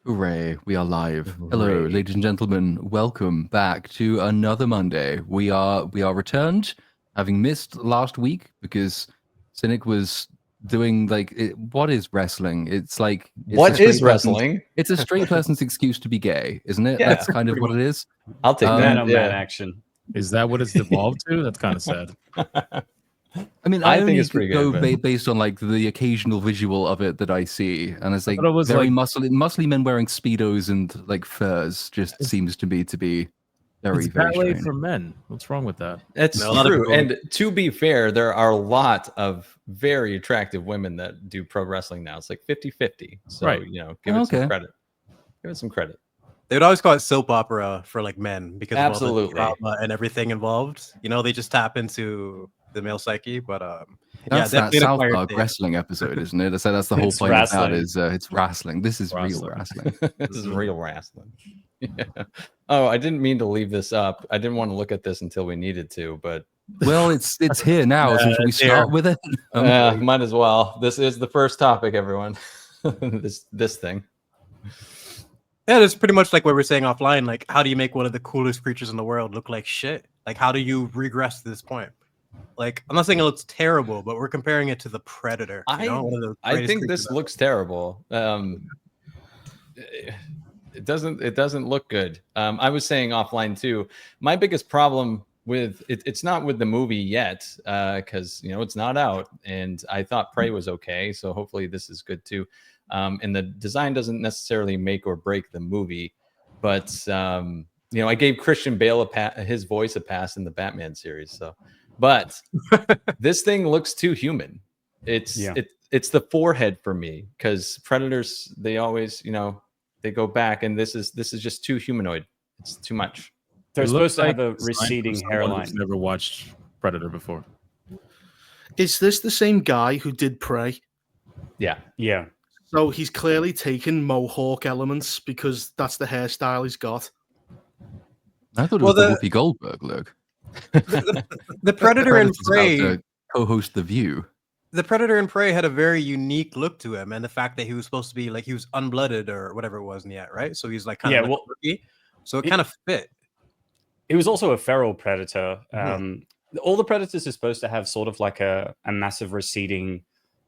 Hooray, we are live. Hello, Hooray. ladies and gentlemen. Welcome back to another Monday. We are returned, having missed last week because Cynic was doing what is wrestling? It's like What is wrestling? It's a straight person's excuse to be gay, isn't it? Yeah, That's kind of what it is. I'll take that. Man on man action. Is that what it's devolved to? That's kind of sad. I mean, I I think only it's pretty go good, based on like the occasional visual of it that I see, and it's like thought it was very like- muscly men wearing speedos and like furs. Just seems to be very It's very ballet strange. for men. What's wrong with that? It's No, a lot of true. people- And to be fair, there are a lot of very attractive women that do pro wrestling now. It's like 50-50. So, Right. give it Okay. some credit. Give it some credit. They would always call it soap opera for like men because of all Absolutely. the drama and everything involved. They just tap into the male psyche. But That's that definitely an South acquired Park taste. wrestling episode, isn't it? So that's the whole It's point of wrestling. that is it's wrestling. This is real wrestling. This is real wrestling. Yeah. Oh, I didn't mean to leave this up. I didn't want to look at this until we needed to, but Well, it's here now. So should we it's here. start with it? might as well. This is the first topic, everyone. this thing. Yeah, it's pretty much like what we were saying offline. Like, how do you make one of the coolest creatures in the world look like shit? Like, how do you regress to this point? Like, I'm not saying it looks terrible, but we're comparing it to the Predator. One of the I greatest think creatures this ever. looks terrible. It doesn't look good. I was saying offline too. My biggest problem with it's not with the movie yet, because it's not out, and I thought Prey was okay, so hopefully this is good too. And the design doesn't necessarily make or break the movie, but I gave Christian Bale his voice a pass in the Batman series. So, but this thing looks too human. It's the forehead for me, because Predators, they always they go back, and this is just too humanoid. It's too much. They're It supposed looks to have a like design receding from someone who's hairline. Never watched Predator before. Is this the same guy who did Prey? Yeah. Yeah. So he's clearly taken mohawk elements because that's the hairstyle he's got. I thought it Well, was the Whoopi Goldberg look. The Predator and Predator's about Prey. to co-host The View. The Predator and Prey had a very unique look to him, and the fact that he was supposed to be like he was unblooded or whatever it was in the end, right? So he's like kind of rookie. So it kind of fit. He was also a feral predator. Mhm. All the predators are supposed to have sort of like a massive receding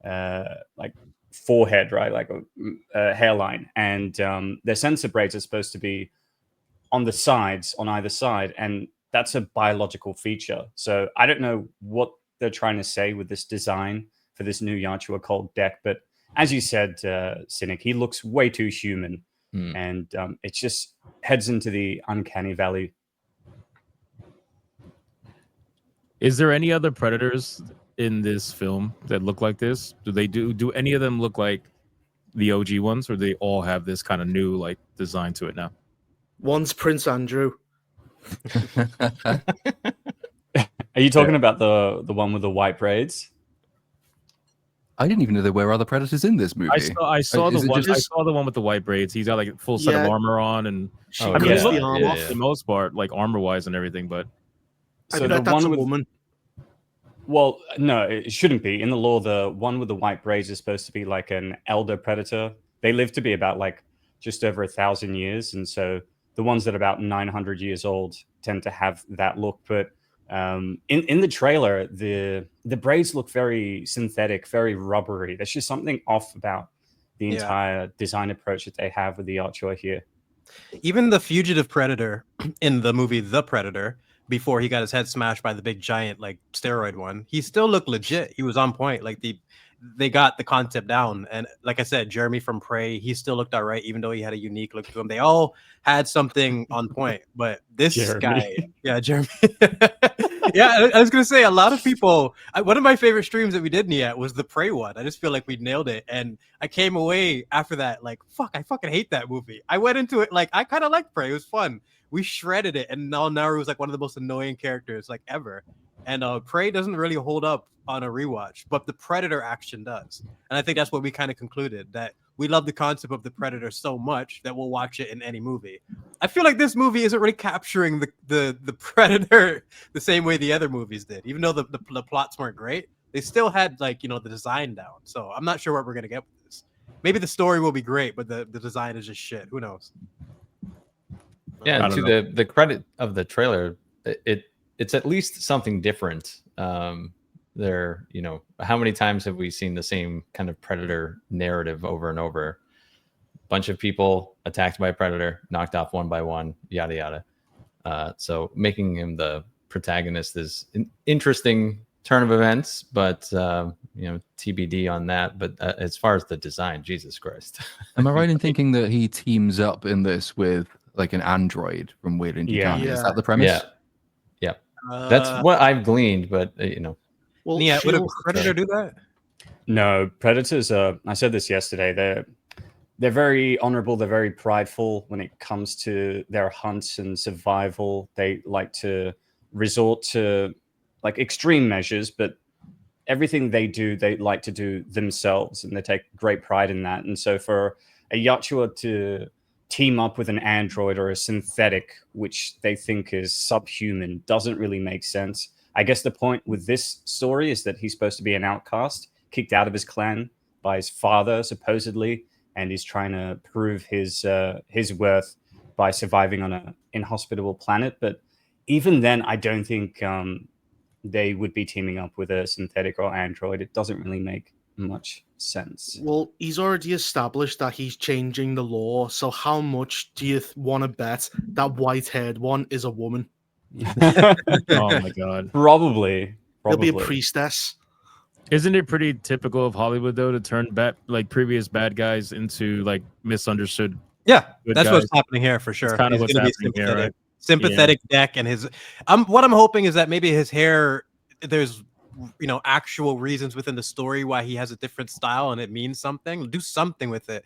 like forehead, right? Like a hairline. And their sensor braids are supposed to be on the sides, on either side. And that's a biological feature. So I don't know what they're trying to say with this design for this new Yachua Cold deck. But as you said, Cynic, he looks way too human. And it just heads into the uncanny valley. Is there any other Predators in this film that look like this? Do any of them look like the OG ones, or they all have this kind of new like design to it now? One's Prince Andrew. Are you talking about the one with the white braids? I didn't even know there were other Predators in this movie. I saw Is the it one. just- I saw the one with the white braids. He's got like a full set of Yeah. armor on, and She Oh, I mean, cuts it the looks arm off. for the most part like armor wise and everything. But I So bet the that's a one with woman. Well, no, it shouldn't be. In the law, the one with the white braids is supposed to be like an elder predator. They live to be about like just over 1,000 years. And so the ones that are about 900 years old tend to have that look. But in the trailer, the braids look very synthetic, very rubbery. There's just something off about the Yeah. entire design approach that they have with the Archer here. Even the fugitive Predator in the movie The Predator, before he got his head smashed by the big giant like steroid one, he still looked legit. He was on point. Like they got the concept down. And like I said, Jeremy from Prey, he still looked all right, even though he had a unique look to him. They all had something on point. But this Jeremy. guy, yeah, Jeremy. Yeah, I was gonna say a lot of people. One of my favorite streams that we did, Nia, was the Prey one. I just feel like we nailed it, and I came away after that like, fuck, I fucking hate that movie. I went into it like I kind of liked Prey. It was fun. We shredded it, and now Naru was like one of the most annoying characters like ever. And Prey doesn't really hold up on a rewatch, but the Predator action does. And I think that's what we kind of concluded, that we love the concept of the Predator so much that we'll watch it in any movie. I feel like this movie isn't really capturing the Predator the same way the other movies did. Even though the plots weren't great, they still had like the design down. So I'm not sure what we're gonna get with this. Maybe the story will be great, but the design is just shit. Who knows? Yeah, I and don't to the credit of the trailer, it's at least something different. There, you know, how many times have we seen the same kind of predator narrative over and over? Bunch of people attacked by a predator, knocked off one by one, yada yada. So making him the protagonist is an interesting turn of events, but you know, TBD on that. But as far as the design, Jesus Christ. Am I right in thinking that he teams up in this with like an android from Wayland Yeah. Yutani? Is Yeah. that the premise? Yeah, yeah, that's what I've gleaned. But you know, Well, Yeah, would a Shield- predator do that? No, predators are. I said this yesterday. They're very honorable. They're very prideful when it comes to their hunts and survival. They like to resort to like extreme measures, but everything they do, they like to do themselves, and they take great pride in that. And so, for a Yatua to team up with an android or a synthetic, which they think is subhuman, doesn't really make sense. I guess the point with this story is that he's supposed to be an outcast, kicked out of his clan by his father, supposedly, and he's trying to prove his worth by surviving on an inhospitable planet. But even then, I don't think they would be teaming up with a synthetic or android. It doesn't really make much sense. Well, he's already established that he's changing the law. So how much do you want to bet that white-haired one is a woman? Oh my god. Probably. There'll be a priestess. Isn't it pretty typical of Hollywood though to turn like previous bad guys into like misunderstood? Yeah, Good that's guys. what's happening here for sure. kinda He's what's gonna be happening here, right? sympathetic deck, and his. What I'm hoping is that maybe his hair. There's, actual reasons within the story why he has a different style, and it means something. Do something with it.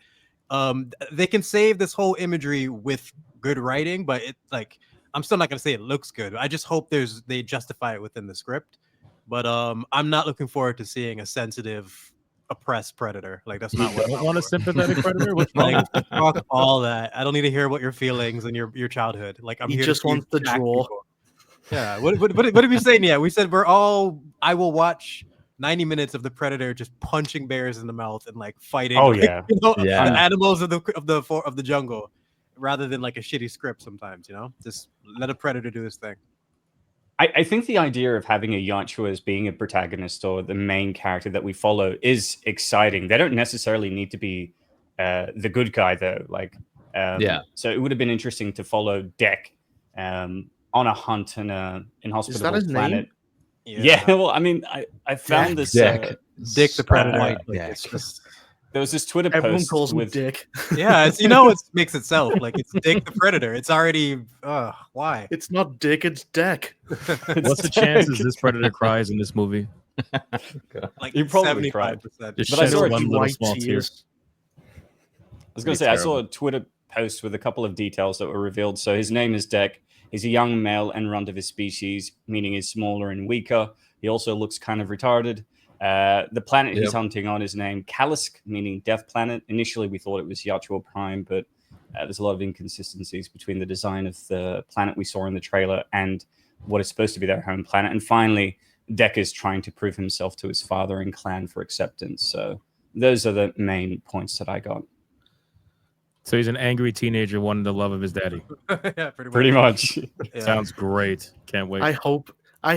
They can save this whole imagery with good writing, but I'm still not gonna say it looks good. I just hope they justify it within the script. But I'm not looking forward to seeing a sensitive, oppressed predator. Like that's not what I Don't want a sympathetic predator? What's wrong? like. Fuck all that. I don't need to hear about your feelings and your childhood. Like I'm He here just to see you wants to jack draw. people. Yeah. What did we say? Yeah, we said I will watch 90 minutes of the predator just punching bears in the mouth and like fighting. Oh, like, yeah. Yeah. the animals of the jungle, rather than like a shitty script. Sometimes, just let a predator do his thing. I think the idea of having a Yatua as being a protagonist or the main character that we follow is exciting. They don't necessarily need to be the good guy, though. Yeah. So it would have been interesting to follow Deck on a hunt in an inhospitable his name? planet. Yeah. Well, I mean, I found this. Deck. Dick the Predator. White Like, Deck. it's just, There was this Twitter Everyone post calls him with Dick. yeah, it makes itself like it's Dick the Predator. It's already why? It's not Dick, it's Deck. What's the chances this predator cries in this movie? Like You probably cried. 75%. Just But I shed saw one it little white small tear. tears. I was going to say, I saw a Twitter post with a couple of details that were revealed. So his name is Deck. He's a young male enrunt of his species, meaning he's smaller and weaker. He also looks kind of retarded. The planet he's hunting on is named Kalisk, meaning Death Planet. Initially, we thought it was Yatua Prime, but there's a lot of inconsistencies between the design of the planet we saw in the trailer and what is supposed to be their home planet. And finally, Deck is trying to prove himself to his father and clan for acceptance. So those are the main points that I got. So he's an angry teenager wanting the love of his daddy. Yeah, Pretty much. Yeah. Sounds great. Can't wait. I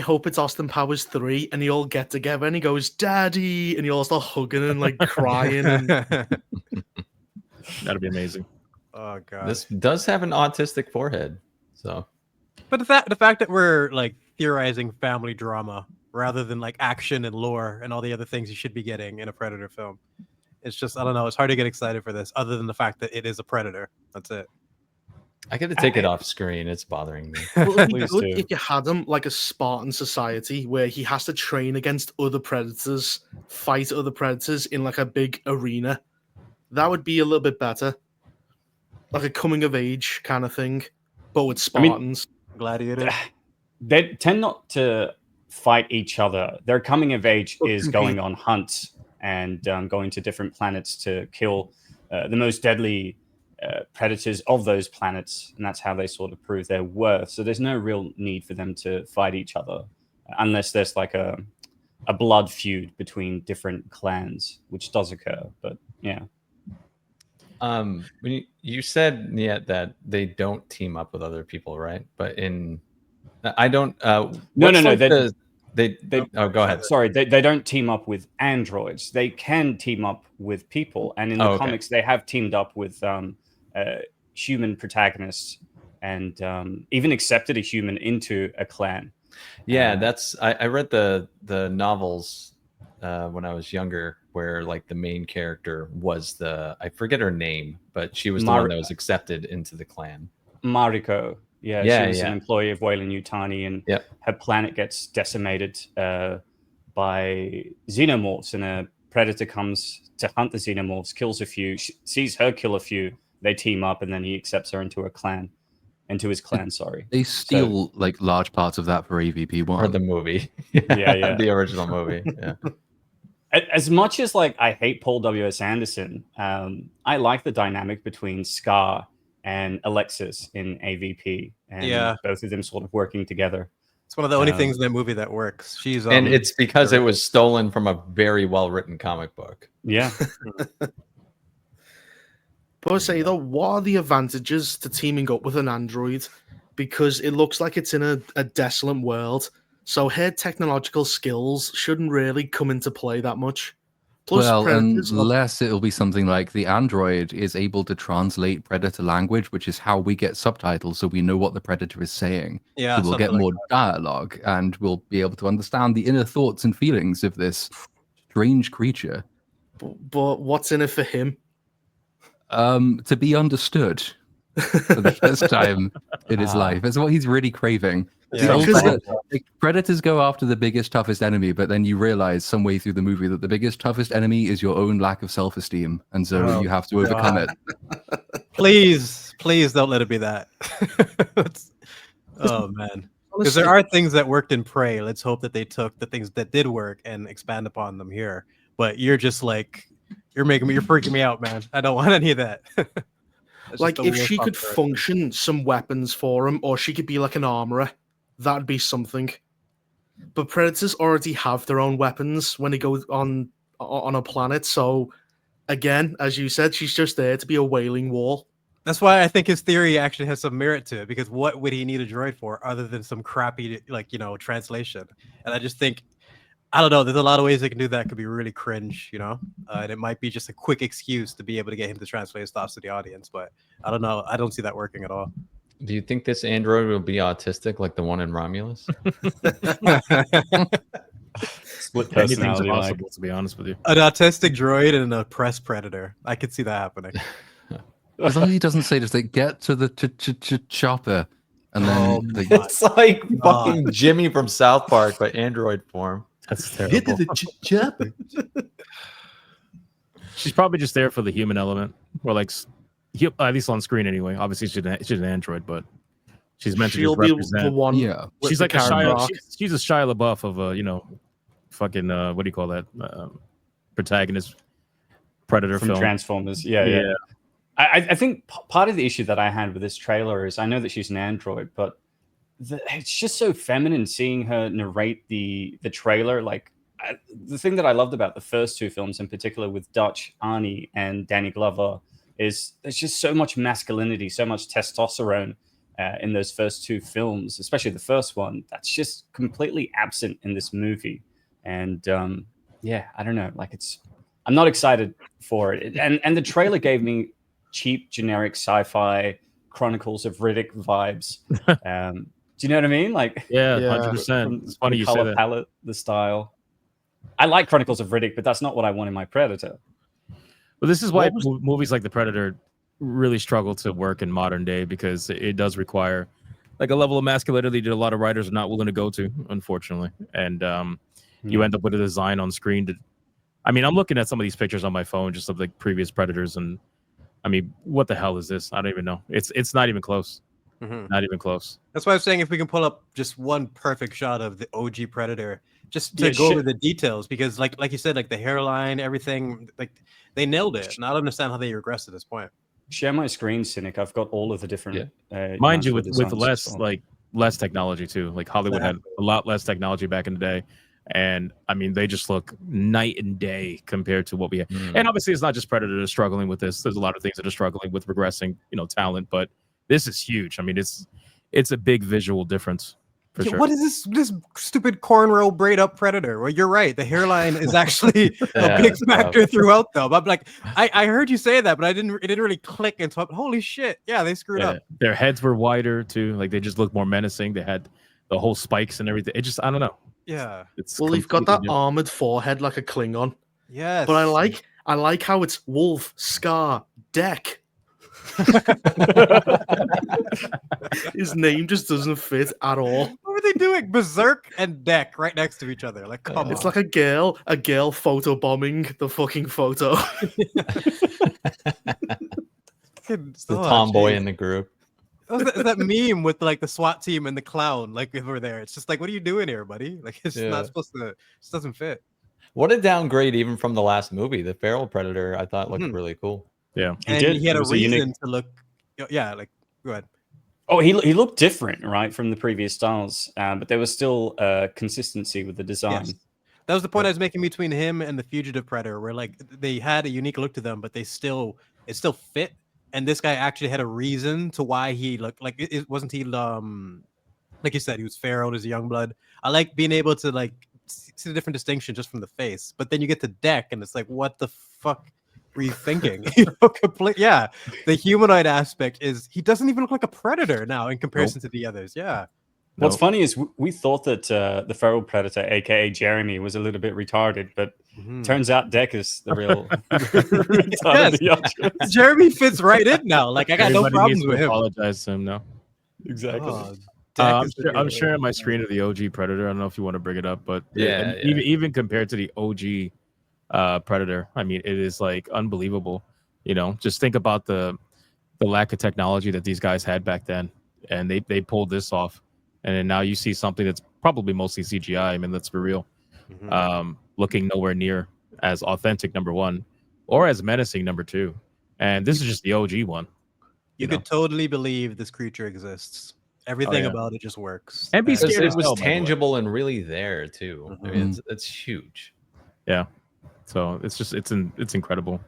hope it's Austin Powers 3 and you all get together and he goes, Daddy, and you all start hugging and like crying. And That'd be amazing. Oh god. This does have an autistic forehead, so But the fact that we're like theorizing family drama rather than like action and lore and all the other things you should be getting in a Predator film, it's just, I don't know, it's hard to get excited for this other than the fact that it is a Predator. That's it. I got to take it off screen. It's bothering me. well, it'd be Please good do. if you had him like a Spartan society where he has to train against other predators, fight other predators in like a big arena. That would be a little bit better. Like a coming of age kind of thing, but with Spartans. Gladiator. They tend not to fight each other. Their coming of age is going on hunts and going to different planets to kill the most deadly predators of those planets, and that's how they sort of prove their worth. So there's no real need for them to fight each other unless there's like a blood feud between different clans, which does occur. But yeah. When you said that they don't team up with other people, right? But I don't. No, what's no, like no. they. Oh, go ahead. Sorry, they don't team up with androids. They can team up with people, and in the Okay. comics, they have teamed up with human protagonists, and even accepted a human into a clan. Yeah, I read the novels when I was younger, where like the main character was I forget her name, but she was the one that was accepted into the clan. Mariko. Yeah, Yeah, she was an yeah. employee of Weyland Yutani, and Yep. her planet gets decimated by xenomorphs, and a predator comes to hunt the xenomorphs, kills a few, sees her kill a few, they team up, and then he accepts her into his clan, sorry. They steal like large parts of that for AVP1. Or the movie. Yeah. The original movie. Yeah. As much as like I hate Paul W.S. Anderson, I like the dynamic between Scar and Alexis in AVP, and both of them sort of working together. It's one of the only things in that movie that works. She's and it's because it was stolen from a very well written comic book. Yeah. But I say though, what are the advantages to teaming up with an android? Because it looks like it's in a desolate world, so her technological skills shouldn't really come into play that much. Plus, well, predators unless it'll be something like the android is able to translate predator language, which is how we get subtitles, so we know what the predator is saying. Yeah, so we'll get more dialogue, and we'll be able to understand the inner thoughts and feelings of this strange creature. But what's in it for him? To be understood for the first time in his life. That's what he's really craving. Yeah. Predators go after the biggest, toughest enemy, but then you realize some way through the movie that the biggest, toughest enemy is your own lack of self-esteem, and so you have to overcome it. Please don't let it be that. Oh man, because there are things that worked in Prey. Let's hope that they took the things that did work and expand upon them here. But you're just like you're freaking me out, man. I don't want any of that. Like if she could function some weapons for him, or she could be like an armorer, that'd be something. But predators already have their own weapons when they go on a planet. So again, as you said, she's just there to be a wailing wall. That's why I think his theory actually has some merit to it, because what would he need a droid for other than some crappy, translation? And I just think, I don't know, there's a lot of ways they can do that. Could be really cringe, and it might be just a quick excuse to be able to get him to translate his thoughts to the audience. But I don't know. I don't see that working at all. Do you think this android will be autistic like the one in Romulus? Split Anything's personality, possible, to be honest with you. An autistic droid and an oppressed predator. I could see that happening. As long as he doesn't say just like get to the chopper, and then It's like fucking Jimmy from South Park, but android form. That's terrible. Get to the chopper. She's probably just there for the human element, or like, at least on screen anyway. Obviously, she's an android, but she's meant to just represent. The one. yeah, She's like she's a Shia LaBeouf of fucking what do you call that? Protagonist Predator from film. Transformers. Yeah. I think part of the issue that I had with this trailer is I know that she's an android, but it's just so feminine seeing her narrate the trailer. Like the thing that I loved about the first two films, in particular with Dutch, Arnie, and Danny Glover, is there's just so much masculinity, so much testosterone in those first two films, especially the first one. That's just completely absent in this movie. And I don't know. Like I'm not excited for it. And the trailer gave me cheap, generic sci-fi Chronicles of Riddick vibes. Do you know what I mean? Like, yeah, 100%. It's funny you say that. Palette, the style. I like Chronicles of Riddick, but that's not what I want in my Predator. But this is why movies like The Predator really struggle to work in modern day, because it does require like a level of masculinity that a lot of writers are not willing to go to, unfortunately. And you end up with a design on screen I'm looking at some of these pictures on my phone, just of like previous Predators, and what the hell is this? I don't even know. It's not even close. Mm-hmm. Not even close. That's why I'm saying if we can pull up just one perfect shot of the OG Predator, just to go over the details, because like you said, like the hairline, everything, like they nailed it. And I don't understand how they regressed to this point. Share my screen, Cynic. I've got all of the different. Mind you, with less technology too. Like Hollywood had a lot less technology back in the day. And I mean, they just look night and day compared to what we have. Mm. And obviously, it's not just Predator that's struggling with this. There's a lot of things that are struggling with regressing, talent. But this is huge. I mean, it's a big visual difference for sure. What is this stupid cornrow braid up Predator? Well, you're right. The hairline is actually a big factor throughout, though. But I'm like, I heard you say that, but it didn't really click into it. Holy shit! Yeah, they screwed up. Their heads were wider too. Like they just looked more menacing. They had the whole spikes and everything. It just, I don't know. Yeah. Well, they've got that armored forehead like a Klingon. Yes. But I like how it's Wolf, Scar, Deck. His name just doesn't fit at all. What were they doing? Berserk and Deck right next to each other. Like, come on. It's like a girl photobombing the fucking photo. The tomboy in the group. That meme with like the SWAT team and the clown, like over there. It's just like, what are you doing here, buddy? Like, it's just not supposed to. It just doesn't fit. What a downgrade even from the last movie. The feral Predator, I thought looked really cool. Yeah, he had a reason to look. Yeah, like go ahead. Oh, he looked different, right, from the previous styles, but there was still consistency with the design. Yes. That was the point I was making between him and the Fugitive Predator, where like they had a unique look to them, but it still fit. And this guy actually had a reason to why he looked like it wasn't he like you said, he was feral as a young blood. I like being able to like see the different distinction just from the face. But then you get to Deck and it's like, what the fuck were you thinking? The humanoid aspect is he doesn't even look like a predator now in comparison to the others. Yeah. What's funny is we thought that the feral predator, aka Jeremy, was a little bit retarded, but turns out Deck is the real. Yes. Jeremy fits right in now. Like I got no problems with him. Apologize to him now. Exactly. I'm sharing my screen of the OG Predator. I don't know if you want to bring it up, but even compared to the OG Predator, I mean, it is like unbelievable. Just think about the lack of technology that these guys had back then, and they pulled this off. And then now you see something that's probably mostly CGI. I mean, let's be real. Looking nowhere near as authentic, number one, or as menacing, number two. And this is just the OG one. You could totally believe this creature exists. Everything about it just works. And be scared. It was tangible and really there too. I mean, it's huge. Yeah. So it's incredible.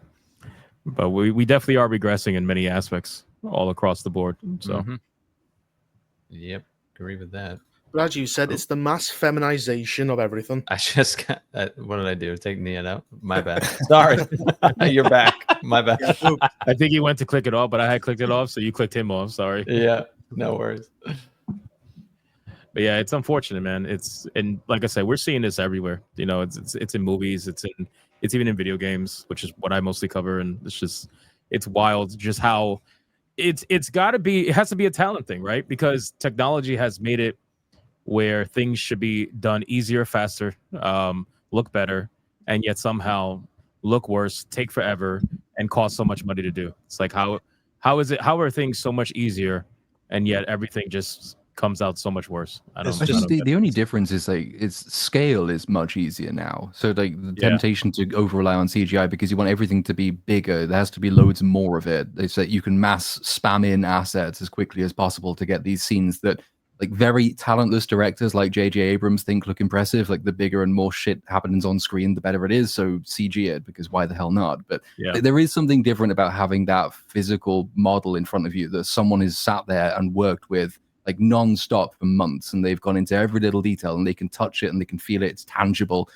But we definitely are regressing in many aspects all across the board. So. Yep. Agree with that. But as you said, it's the mass feminization of everything. I just got what did I do? Take Nian out? My bad. Sorry. You're back. My bad. I think he went to click it off, but I had clicked it off, so you clicked him off. Sorry. Yeah, no worries. But yeah, it's unfortunate, man. And like I said, we're seeing this everywhere. It's in movies, it's even in video games, which is what I mostly cover, and it's wild just how it has to be a talent thing, right? Because technology has made it where things should be done easier, faster, look better, and yet somehow look worse, take forever, and cost so much money to do. It's like how are things so much easier, and yet everything just comes out so much worse? I think the only difference is like its scale is much easier now. So like the temptation to over rely on CGI because you want everything to be bigger, there has to be loads more of it. It's that you can mass spam in assets as quickly as possible to get these scenes that like very talentless directors like J.J. Abrams think look impressive. Like the bigger and more shit happens on screen, the better it is. So CG it, because why the hell not? But there is something different about having that physical model in front of you that someone has sat there and worked with like non-stop for months, and they've gone into every little detail, and they can touch it and they can feel it. It's tangible.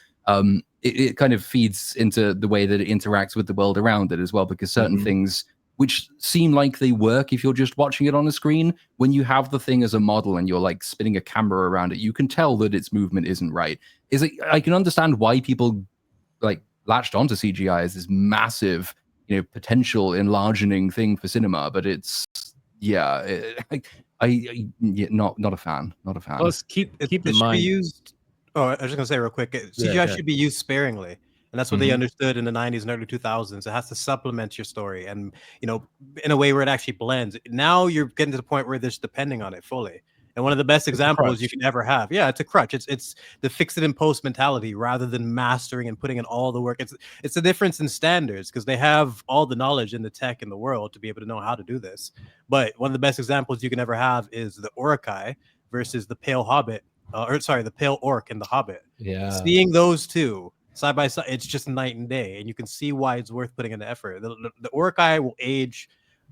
It kind of feeds into the way that it interacts with the world around it as well, because certain things which seem like they work if you're just watching it on a screen, when you have the thing as a model and you're like spinning a camera around it, you can tell that its movement isn't right. I can understand why people like latched onto CGI as this massive, potential enlarging thing for cinema, but it's not a fan. Not a fan. Let's keep in mind. I was just gonna say real quick, CGI should be used sparingly. And that's what they understood in the 90s and early 2000s. It has to supplement your story and, in a way where it actually blends. Now you're getting to the point where they're just depending on it fully. And one of the best examples you can ever have. Yeah, it's a crutch. It's the fix it in post mentality rather than mastering and putting in all the work. It's a difference in standards because they have all the knowledge in the tech in the world to be able to know how to do this. But one of the best examples you can ever have is the Urukai versus the Pale Hobbit the Pale Orc in The Hobbit. Yeah. Seeing those two side by side, it's just night and day, and you can see why it's worth putting in the effort. The orc eye will age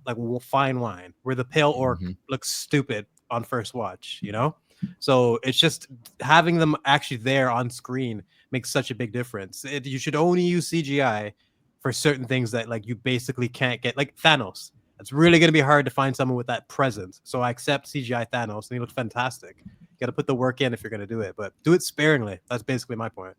like fine wine, where the Pale Orc looks stupid on first watch, you know? So it's just having them actually there on screen makes such a big difference. You should only use CGI for certain things that like you basically can't get, like Thanos. It's really going to be hard to find someone with that presence. So I accept CGI Thanos, and he looks fantastic. You got to put the work in if you're going to do it, but do it sparingly. That's basically my point.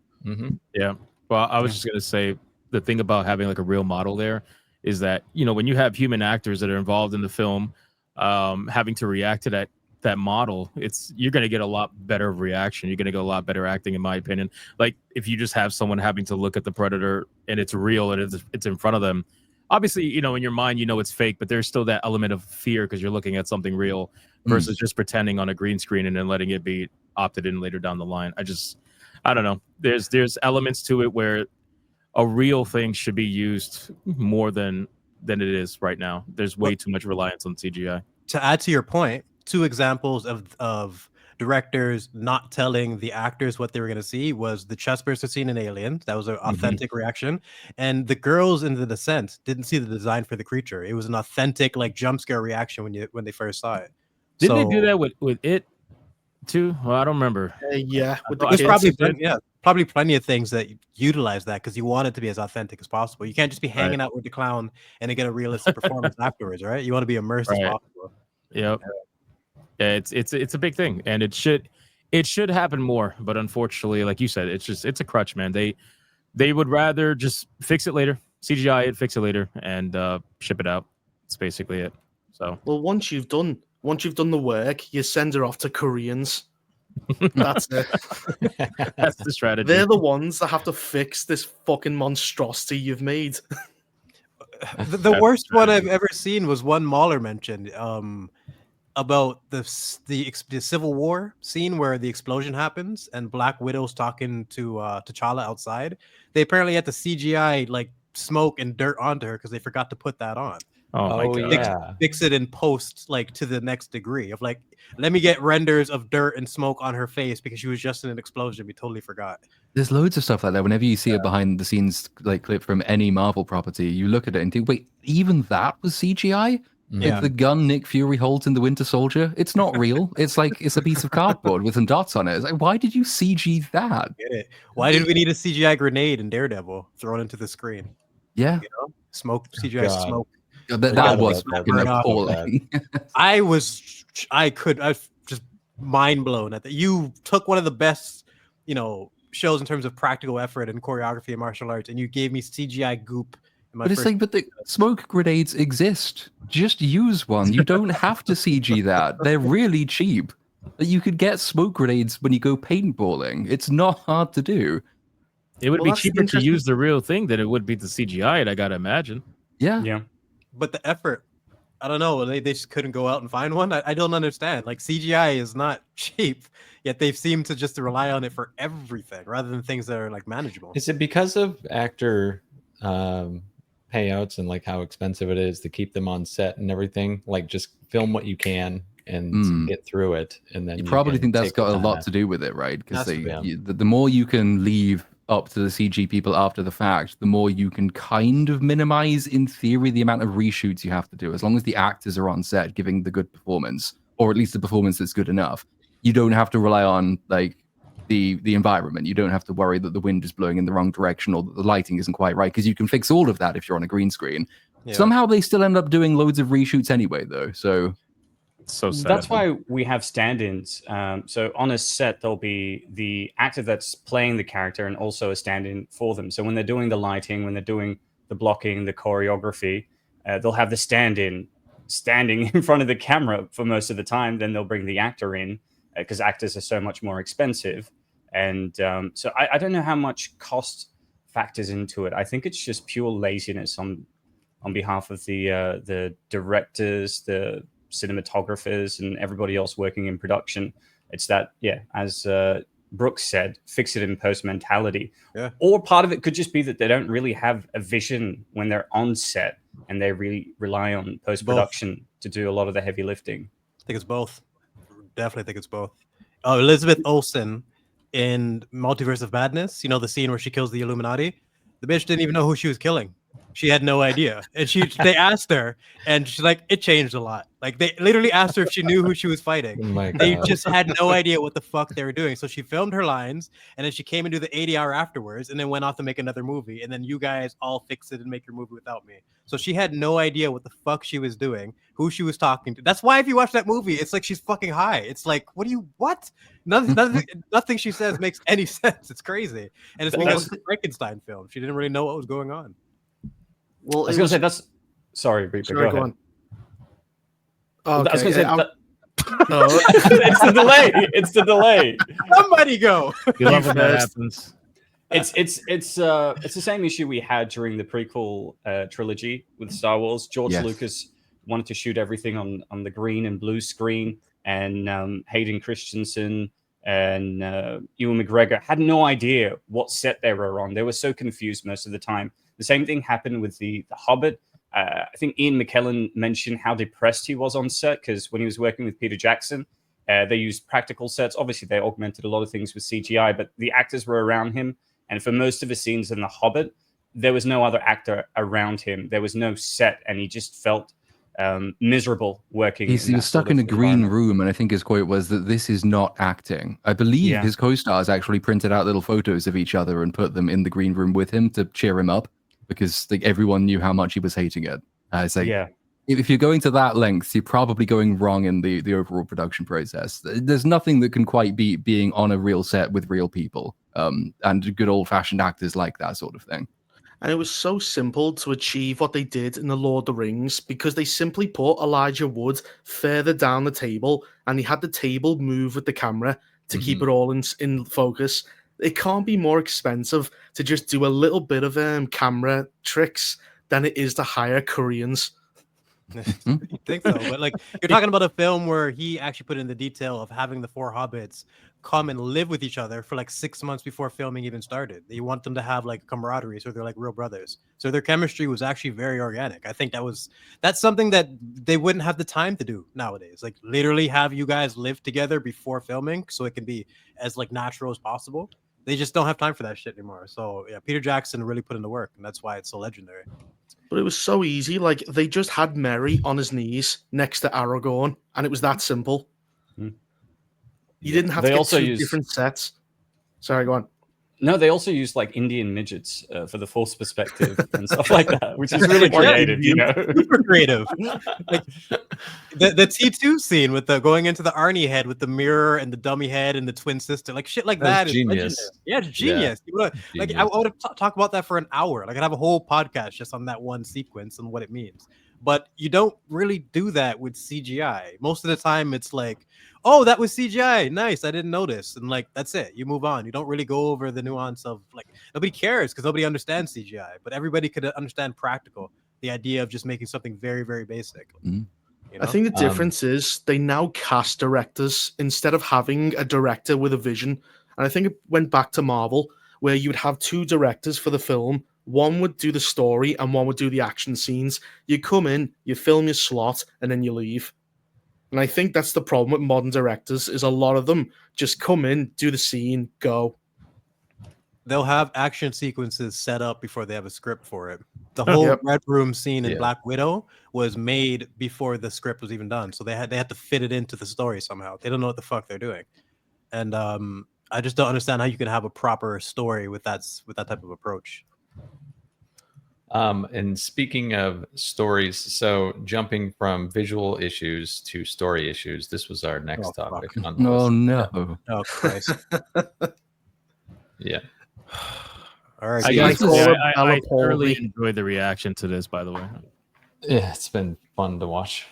Yeah. Well, I was just going to say the thing about having like a real model there is that, you know, when you have human actors that are involved in the film, having to react to that model, you're going to get a lot better reaction. You're going to get a lot better acting, in my opinion. Like if you just have someone having to look at the Predator and it's real and it's in front of them, obviously, you know, in your mind, you know, it's fake, but there's still that element of fear because you're looking at something real versus just pretending on a green screen and then letting it be opted in later down the line. I don't know. There's elements to it where a real thing should be used more than it is right now. There's way too much reliance on CGI. To add to your point, 2 examples of directors not telling the actors what they were going to see was the chestburster scene in Alien. That was an authentic reaction. And the girls in The Descent didn't see the design for the creature. It was an authentic like jump scare reaction when they first saw it. Didn't they do that with it too? Well, I don't remember. Yeah, with the There's kids. probably plenty of things that utilize that because you want it to be as authentic as possible. You can't just be hanging out with the clown and then get a realistic performance afterwards, right? You want to be immersed as possible. Yep. Yeah, it's a big thing, and it should happen more. But unfortunately, like you said, it's a crutch, man. They would rather just fix it later, CGI it, fix it later, and ship it out. That's basically it. So Well, once you've done the work, you send her off to Koreans. That's it. that's the strategy. They're the ones that have to fix this fucking monstrosity you've made. The worst one I've ever seen was one Mahler mentioned about the Civil War scene where the explosion happens and Black Widow's talking to T'Challa outside. They apparently had to CGI like smoke and dirt onto her because they forgot to put that on. Oh my god! Yeah. Fix it in post, like to the next degree of like, let me get renders of dirt and smoke on her face because she was just in an explosion. We totally forgot. There's loads of stuff like that. Whenever you see a behind the scenes like clip from any Marvel property, you look at it and think, wait, even that was CGI? Yeah. Like the gun Nick Fury holds in the Winter Soldier, it's not real. It's a piece of cardboard with some dots on it. It's like, why did you CG that? Get it? Why did we need a CGI grenade in Daredevil thrown into the screen? Yeah. You know, smoke CGI God. smoke. That was fucking Burn off. appalling. I was just mind blown at that. You took one of the best, you know, shows in terms of practical effort and choreography and martial arts, and you gave me CGI goop. But it's like, but the smoke grenades exist. Just use one. You don't have to CG that. They're really cheap. You could get smoke grenades when you go paintballing. It's not hard to do. It would be that's cheaper to interesting. use the real thing than it would be to CGI it, I gotta imagine. Yeah. Yeah. But the effort, I don't know. They just couldn't go out and find one. I don't understand. Like CGI is not cheap, yet they seem to just rely on it for everything rather than things that are like manageable. Is it because of actor payouts and like how expensive it is to keep them on set and everything? Like just film what you can and get through it, and then You probably can think that's take got a the lot time. to do with it, right? Because That's the more you can leave up to the CG people after the fact, the more you can kind of minimize, in theory, the amount of reshoots you have to do. As long as the actors are on set giving the good performance, or at least the performance that's good enough, you don't have to rely on like the environment. You don't have to worry that the wind is blowing in the wrong direction or that the lighting isn't quite right, because you can fix all of that if you're on a green screen. Yeah. Somehow they still end up doing loads of reshoots anyway, though. So It's so sad. That's why we have stand-ins. So on a set, there'll be the actor that's playing the character and also a stand-in for them. So when they're doing the lighting, when they're doing the blocking, the choreography, they'll have the stand-in standing in front of the camera for most of the time. Then they'll bring the actor in because actors are so much more expensive. And so I don't know how much cost factors into it. I think it's just pure laziness on behalf of the directors, the cinematographers, and everybody else working in production. It's that, yeah, as Brooks said, fix it in post mentality. Yeah. Or part of it could just be that they don't really have a vision when they're on set, and they really rely on post production to do a lot of the heavy lifting. I think it's both. Definitely think it's both. Oh, Elizabeth Olsen in Multiverse of Madness. You know the scene where she kills the Illuminati. The bitch didn't even know who she was killing. She had no idea, and they asked her, and she's like, "It changed a lot." Like they literally asked her if she knew who she was fighting. Oh my They God. just had no idea what the fuck they were doing. So she filmed her lines, and then she came and do the 80-hour afterwards, and then went off to make another movie. And then you guys all fix it and make your movie without me. So she had no idea what the fuck she was doing, who she was talking to. That's why if you watch that movie, it's like she's fucking high. It's like, what? Nothing she says makes any sense. It's crazy, and it's because it's a Frankenstein film. She didn't really know what was going on. Well, I was going to say that's. Sorry, Reaper. Sorry, go ahead. on. I was going to say Oh, it's the delay. It's the delay. Somebody go. You love when that happens. It's the same issue we had during the prequel trilogy with Star Wars. George Yes. Lucas wanted to shoot everything on the green and blue screen, and Hayden Christensen and Ewan McGregor had no idea what set they were on. They were so confused most of the time. The same thing happened with the Hobbit. I think Ian McKellen mentioned how depressed he was on set because when he was working with Peter Jackson, they used practical sets. Obviously, they augmented a lot of things with CGI, but the actors were around him. And for most of the scenes in The Hobbit, there was no other actor around him. There was no set, and he just felt miserable working. He was stuck in a green room, and I think his quote was that this is not acting. I believe his co-stars actually printed out little photos of each other and put them in the green room with him to cheer him up because like, everyone knew how much he was hating it. It's like, if you're going to that length, you're probably going wrong in the overall production process. There's nothing that can quite beat being on a real set with real people and good old-fashioned actors like that sort of thing. And it was so simple to achieve what they did in The Lord of the Rings because they simply put Elijah Wood further down the table and he had the table move with the camera to keep it all in focus. It can't be more expensive to just do a little bit of camera tricks than it is to hire Koreans. You think so, but like you're talking about a film where he actually put in the detail of having the four hobbits come and live with each other for like 6 months before filming even started. You want them to have like camaraderie, so they're like real brothers. So their chemistry was actually very organic. I think that's something that they wouldn't have the time to do nowadays. Like literally have you guys live together before filming so it can be as like natural as possible. They just don't have time for that shit anymore. So yeah, Peter Jackson really put in the work, and that's why it's so legendary. But it was so easy. Like they just had Merry on his knees next to Aragorn, and it was that simple. You didn't have to get two different sets. Sorry, go on. No, they also used like Indian midgets for the Force perspective and stuff like that, which is really creative, you know. Super creative. Like the T2 scene with the going into the Arnie head with the mirror and the dummy head and the twin sister, like shit like that is genius. legendary. Yeah, it's genius. Yeah. Like I would talk about that for an hour. Like I'd have a whole podcast just on that one sequence and what it means. But you don't really do that with CGI. Most of the time, it's like, oh, that was CGI. Nice. I didn't notice. And like, that's it. You move on. You don't really go over the nuance of like, nobody cares because nobody understands CGI, but everybody could understand practical. The idea of just making something very, very basic. Mm-hmm. You know? I think the difference is they now cast directors instead of having a director with a vision. And I think it went back to Marvel where you would have two directors for the film. One would do the story and one would do the action scenes. You come in, you film your slot, and then you leave. And I think that's the problem with modern directors is a lot of them just come in, do the scene, go. They'll have action sequences set up before they have a script for it. The whole Red Room scene in Black Widow was made before the script was even done. So they had to fit it into the story somehow. They don't know what the fuck they're doing. And I just don't understand how you can have a proper story with that type of approach. And speaking of stories, so jumping from visual issues to story issues, this was our next topic. On the list. No. Oh, Christ. Yeah. All right. I thoroughly enjoyed the reaction to this, by the way. Yeah, it's been fun to watch.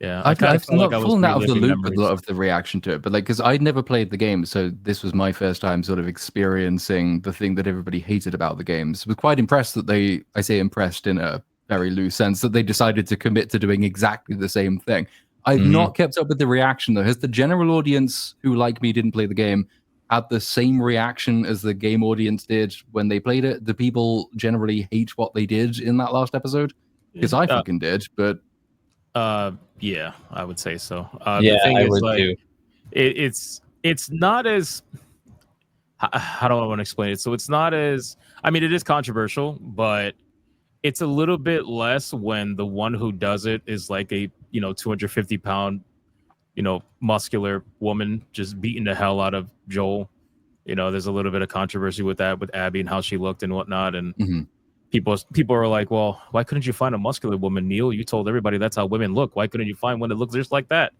Yeah, I've not fallen out of the loop with a lot of the reaction to it, but like, because I'd never played the game, so this was my first time sort of experiencing the thing that everybody hated about the games. I was quite impressed that I say impressed in a very loose sense, that they decided to commit to doing exactly the same thing. I've not kept up with the reaction though. Has the general audience who, like me, didn't play the game had the same reaction as the game audience did when they played it? Do people generally hate what they did in that last episode? Because I fucking did, but... Yeah, I would say so. Yeah, I would too. it's not as how do I want to explain it? So it's not as, I mean, it is controversial, but it's a little bit less when the one who does it is like a 250-pound muscular woman just beating the hell out of Joel. There's a little bit of controversy with that, with Abby and how she looked and whatnot, and people are like, well, why couldn't you find a muscular woman, Neil? You told everybody that's how women look. Why couldn't you find one that looks just like that?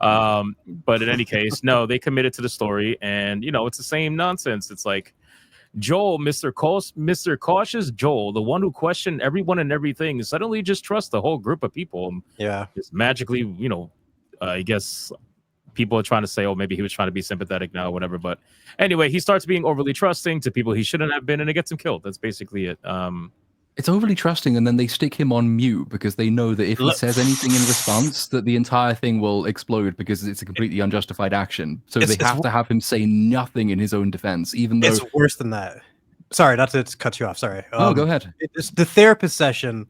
But in any case, no, they committed to the story, and it's the same nonsense. It's like Joel, Mr. Cautious Joel, the one who questioned everyone and everything, suddenly just trusts the whole group of people. Yeah, just magically, I guess people are trying to say, oh, maybe he was trying to be sympathetic now or whatever. But anyway, he starts being overly trusting to people he shouldn't have been, and it gets him killed. That's basically it. It's overly trusting, and then they stick him on mute because they know that if he says anything in response, that the entire thing will explode because it's a completely unjustified action. So they have to have him say nothing in his own defense, even though... It's worse than that. Sorry, not to cut you off. Sorry. Go ahead. It's the therapist session.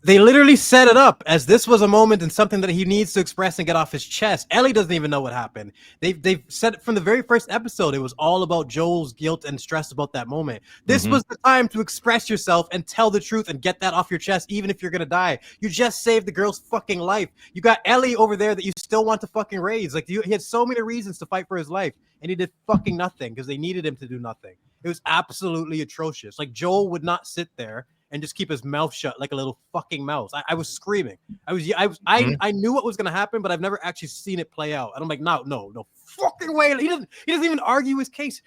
They literally set it up as this was a moment and something that he needs to express and get off his chest. Ellie doesn't even know what happened. They've said it from the very first episode. It was all about Joel's guilt and stress about that moment. This was the time to express yourself and tell the truth and get that off your chest, even if you're gonna die. You just saved the girl's fucking life. You got Ellie over there that you still want to fucking raise. Like he had so many reasons to fight for his life, and he did fucking nothing because they needed him to do nothing. It was absolutely atrocious. Like Joel would not sit there and just keep his mouth shut like a little fucking mouse. I was screaming. I knew what was gonna happen, but I've never actually seen it play out. And I'm like, no fucking way. He doesn't even argue his case.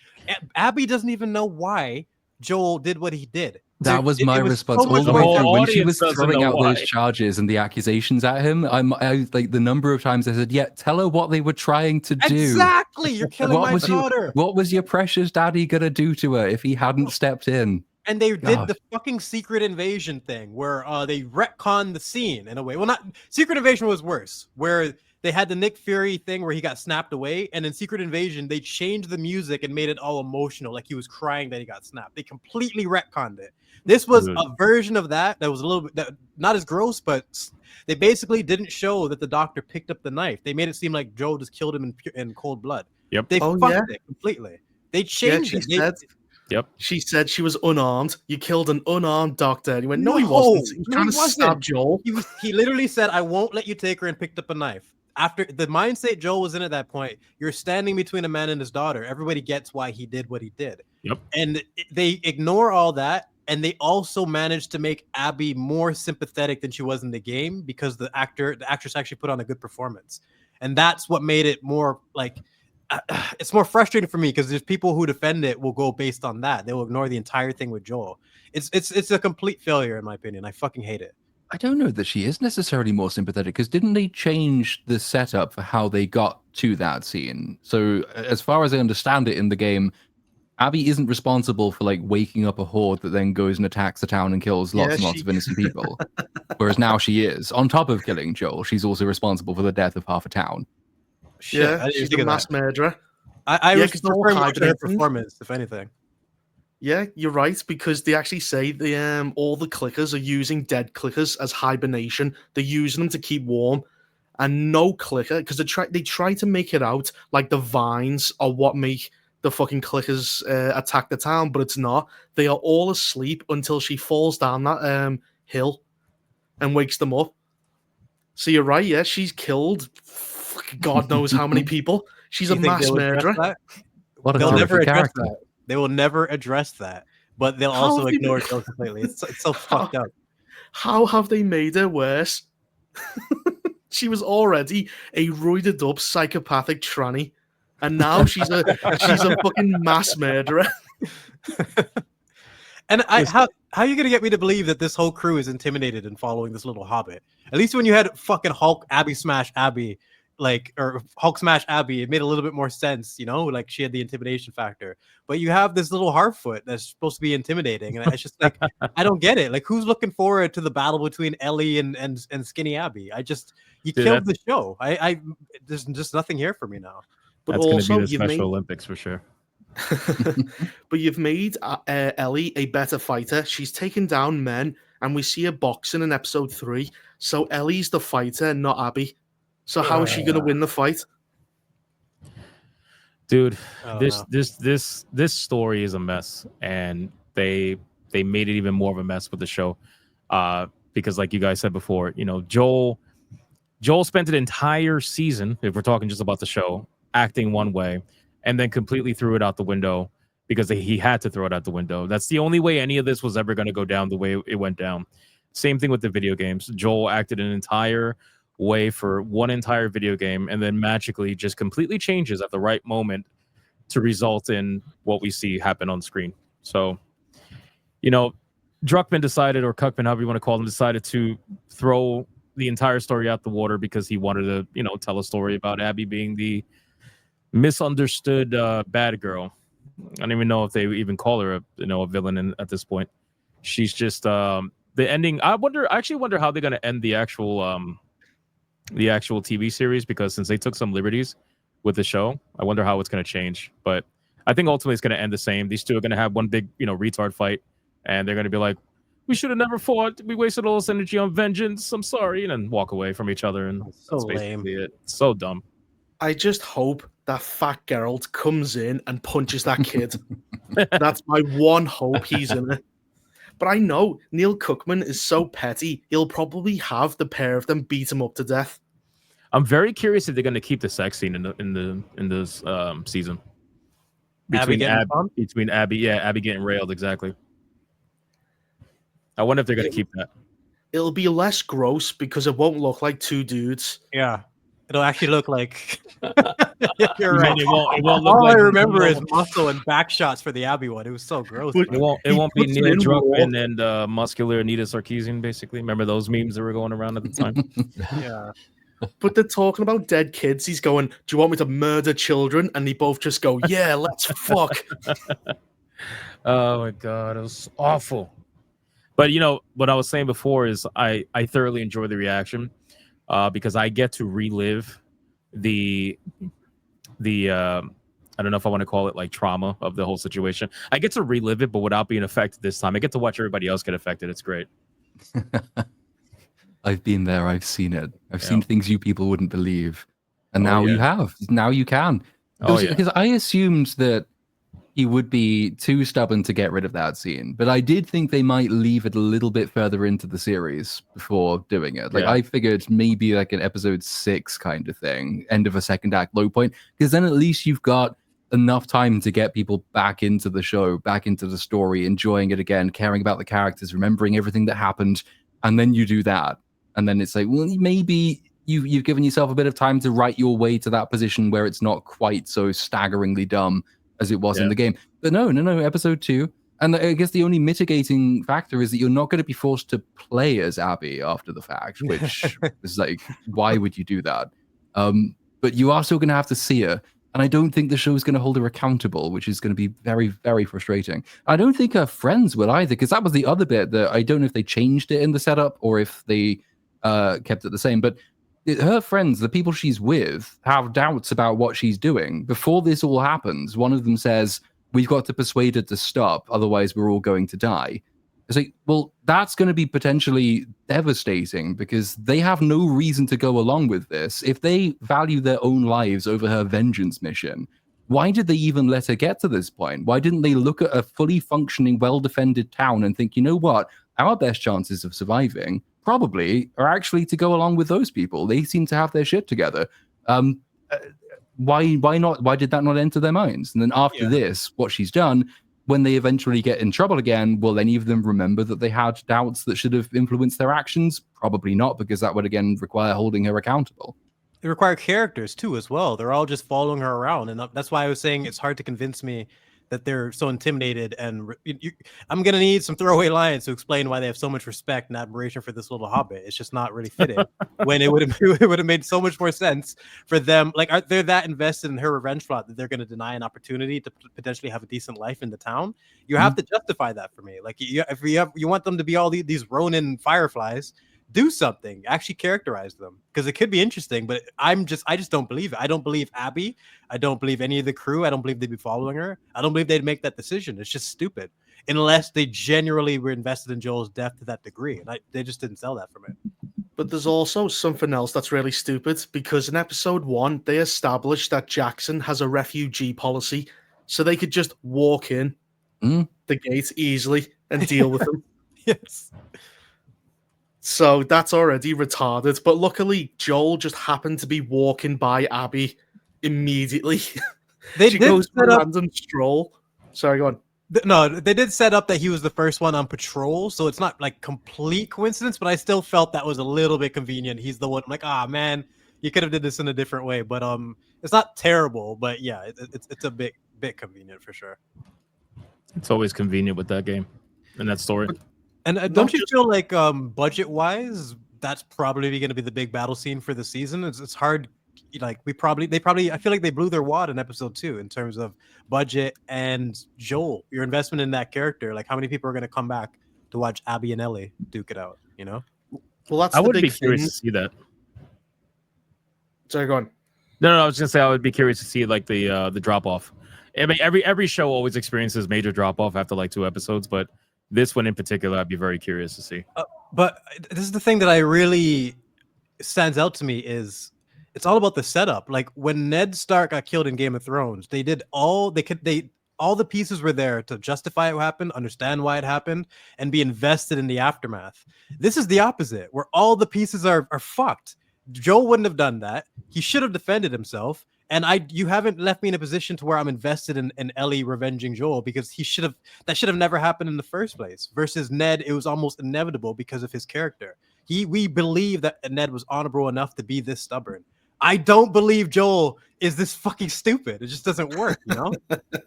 Abby doesn't even know why Joel did what he did. That was my response all the way through. When she was throwing out those charges and the accusations at him, I like the number of times I said, yeah, tell her what they were trying to do. Exactly. You're killing my daughter. What was your precious daddy gonna do to her if he hadn't stepped in? And they did the fucking secret invasion thing where they retconned the scene in a way. Well, not Secret Invasion was worse, where they had the Nick Fury thing where he got snapped away, and in Secret Invasion they changed the music and made it all emotional, like he was crying that he got snapped. They completely retconned it. This was a version of that was a little bit not as gross, but they basically didn't show that the doctor picked up the knife. They made it seem like Joe just killed him in cold blood. Yep. They fucked it completely. They changed it. Yep. She said she was unarmed. You killed an unarmed doctor. And he went, no, he wasn't. He kind of stabbed Joel. He literally said, I won't let you take her, and picked up a knife. After the mindset Joel was in at that point, you're standing between a man and his daughter. Everybody gets why he did what he did. Yep. And they ignore all that. And they also managed to make Abby more sympathetic than she was in the game because the actress actually put on a good performance. And that's what made it more like, it's more frustrating for me because there's people who defend it will go based on that. They will ignore the entire thing with Joel. It's a complete failure in my opinion. I fucking hate it. I don't know that she is necessarily more sympathetic because didn't they change the setup for how they got to that scene? So as far as I understand it in the game, Abby isn't responsible for like waking up a horde that then goes and attacks the town and kills lots and lots of innocent people. Whereas now she is. On top of killing Joel, she's also responsible for the death of half a town. Shit, yeah, she's a mass murderer. I was referring more to her performance, if anything. Yeah, you're right, because they actually say the all the clickers are using dead clickers as hibernation. They're using them to keep warm, and no clicker, because they try to make it out like the vines are what make the fucking clickers attack the town, but it's not. They are all asleep until she falls down that hill and wakes them up. So you're right, yeah, she's killed God knows how many people. She's a mass murderer. They'll never address that. They will never address that, but they'll also ignore it completely. It's so fucked up. How have they made her worse? She was already a roided up psychopathic tranny, and now she's a fucking mass murderer. And how are you gonna get me to believe that this whole crew is intimidated and following this little hobbit? At least when you had fucking Hulk Abby smash Abby, or Hulk smash Abby, it made a little bit more sense, like she had the intimidation factor. But you have this little Harfoot that's supposed to be intimidating, and it's just like I don't get it. Like, who's looking forward to the battle between Ellie and Skinny Abby? Killed the show. There's just nothing here for me now. But that's also, going to be the Special Olympics for sure. But you've made Ellie a better fighter. She's taken down men, and we see her boxing in episode 3. So Ellie's the fighter, not Abby. So how is she going to win the fight? Dude, Oh, this story is a mess, and they made it even more of a mess with the show, because like you guys said before, Joel spent an entire season, if we're talking just about the show, acting one way, and then completely threw it out the window because he had to throw it out the window. That's the only way any of this was ever going to go down the way it went down. Same thing with the video games. Joel acted an entire way for one entire video game, and then magically just completely changes at the right moment to result in what we see happen on screen. So, Druckmann decided, or Cuckman, however you want to call him, decided to throw the entire story out the water because he wanted to, tell a story about Abby being the misunderstood bad girl. I don't even know if they even call her a villain at this point. She's just the ending. I actually wonder how they're going to end the actual TV series, because since they took some liberties with the show, I wonder how it's going to change. But I think ultimately it's going to end the same. These two are going to have one big, retard fight, and they're going to be like, we should have never fought. We wasted all this energy on vengeance. I'm sorry, and then walk away from each other. And so that's lame. basically it. So dumb. I just hope that fat Geralt comes in and punches that kid. That's my one hope he's in it. But I know Neil Cuckman is so petty, he'll probably have the pair of them beat him up to death. I'm very curious if they're going to keep the sex scene in this season between Abby getting railed. Exactly. I wonder if they're going to keep that. It'll be less gross because it won't look like two dudes. Yeah. It'll actually look like. You're You right. mean it won't look All like I remember is muscle and back shots for the Abby one. It was so gross. But- It won't be puts it Neil in Druckmann and muscular Anita Sarkeesian, basically. Remember those memes that were going around at the time? Yeah. But they're talking about dead kids. He's going, do you want me to murder children? And they both just go, yeah, let's fuck. Oh my god, it was awful. But what I was saying before is I thoroughly enjoy the reaction, because I get to relive the I don't know if I want to call it like trauma of the whole situation. I get to relive it, but without being affected this time. I get to watch everybody else get affected. It's great. I've been there. I've seen it. I've seen things you people wouldn't believe. And now you have. Now you can. Because I assumed that he would be too stubborn to get rid of that scene. But I did think they might leave it a little bit further into the series before doing it. Like, I figured maybe like an episode 6 kind of thing, end of a second act low point. Because then at least you've got enough time to get people back into the show, back into the story, enjoying it again, caring about the characters, remembering everything that happened. And then you do that. And then it's like, well, maybe you've given yourself a bit of time to write your way to that position where it's not quite so staggeringly dumb as it was in the game. But no, episode 2. And I guess the only mitigating factor is that you're not going to be forced to play as Abby after the fact, which is like, why would you do that? But you are still going to have to see her. And I don't think the show is going to hold her accountable, which is going to be very, very frustrating. I don't think her friends will either, because that was the other bit that I don't know if they changed it in the setup or if they kept it the same. But her friends, the people she's with, have doubts about what she's doing. Before this all happens, one of them says, we've got to persuade her to stop, otherwise we're all going to die. It's like, well, that's going to be potentially devastating because they have no reason to go along with this. If they value their own lives over her vengeance mission, why did they even let her get to this point? Why didn't they look at a fully functioning, well-defended town and think, you know what, our best chances of surviving probably are actually to go along with those people. They seem to have their shit together. Why not? Why did that not enter their minds? And then after this, what she's done, when they eventually get in trouble again, will any of them remember that they had doubts that should have influenced their actions? Probably not, because that would again require holding her accountable. They require characters too, as well. They're all just following her around, and that's why I was saying it's hard to convince me that they're so intimidated. And I'm gonna need some throwaway lines to explain why they have so much respect and admiration for this little hobbit. It's just not really fitting. When it would have made so much more sense for them. Like, they're that invested in her revenge plot that they're gonna deny an opportunity to potentially have a decent life in the town. You have to justify that for me. Like, if you want them to be all these Ronin fireflies, do something, actually characterize them, because it could be interesting. But I just don't believe it. I don't believe Abby. I don't believe any of the crew. I don't believe they'd be following her. I don't believe they'd make that decision. It's just stupid, unless they genuinely were invested in Joel's death to that degree. And they just didn't sell that from it. But there's also something else that's really stupid, because in episode 1, they established that Jackson has a refugee policy, so they could just walk in the gate easily and deal with them. Yes. So that's already retarded. But luckily, Joel just happened to be walking by Abby immediately. They She did goes for set a up. random stroll. Sorry, go on. No, they did set up that he was the first one on patrol, so it's not like complete coincidence. But I still felt that was a little bit convenient. He's the one. I'm like, man, you could have did this in a different way. But it's not terrible. But yeah, it's a bit convenient for sure. It's always convenient with that game and that story. And don't you feel like budget wise, that's probably going to be the big battle scene for the season? It's hard. Like they probably I feel like they blew their wad in episode 2 in terms of budget and Joel, your investment in that character. Like how many people are going to come back to watch Abby and Ellie duke it out, you know? Well, that's I the would big be curious thing. to see that. Sorry, go on. No, I was gonna say I would be curious to see like the drop off. I mean, every show always experiences major drop off after like 2 episodes, but this one in particular, I'd be very curious to see. But this is the thing that I really stands out to me is it's all about the setup. Like when Ned Stark got killed in Game of Thrones, they did all all the pieces were there to justify what happened, understand why it happened, and be invested in the aftermath. This is the opposite, where all the pieces are fucked. Joel wouldn't have done that. He should have defended himself. And you haven't left me in a position to where I'm invested in Ellie revenging Joel, because that should have never happened in the first place. Versus Ned, it was almost inevitable because of his character. We believe that Ned was honorable enough to be this stubborn. I don't believe Joel is this fucking stupid. It just doesn't work, you know?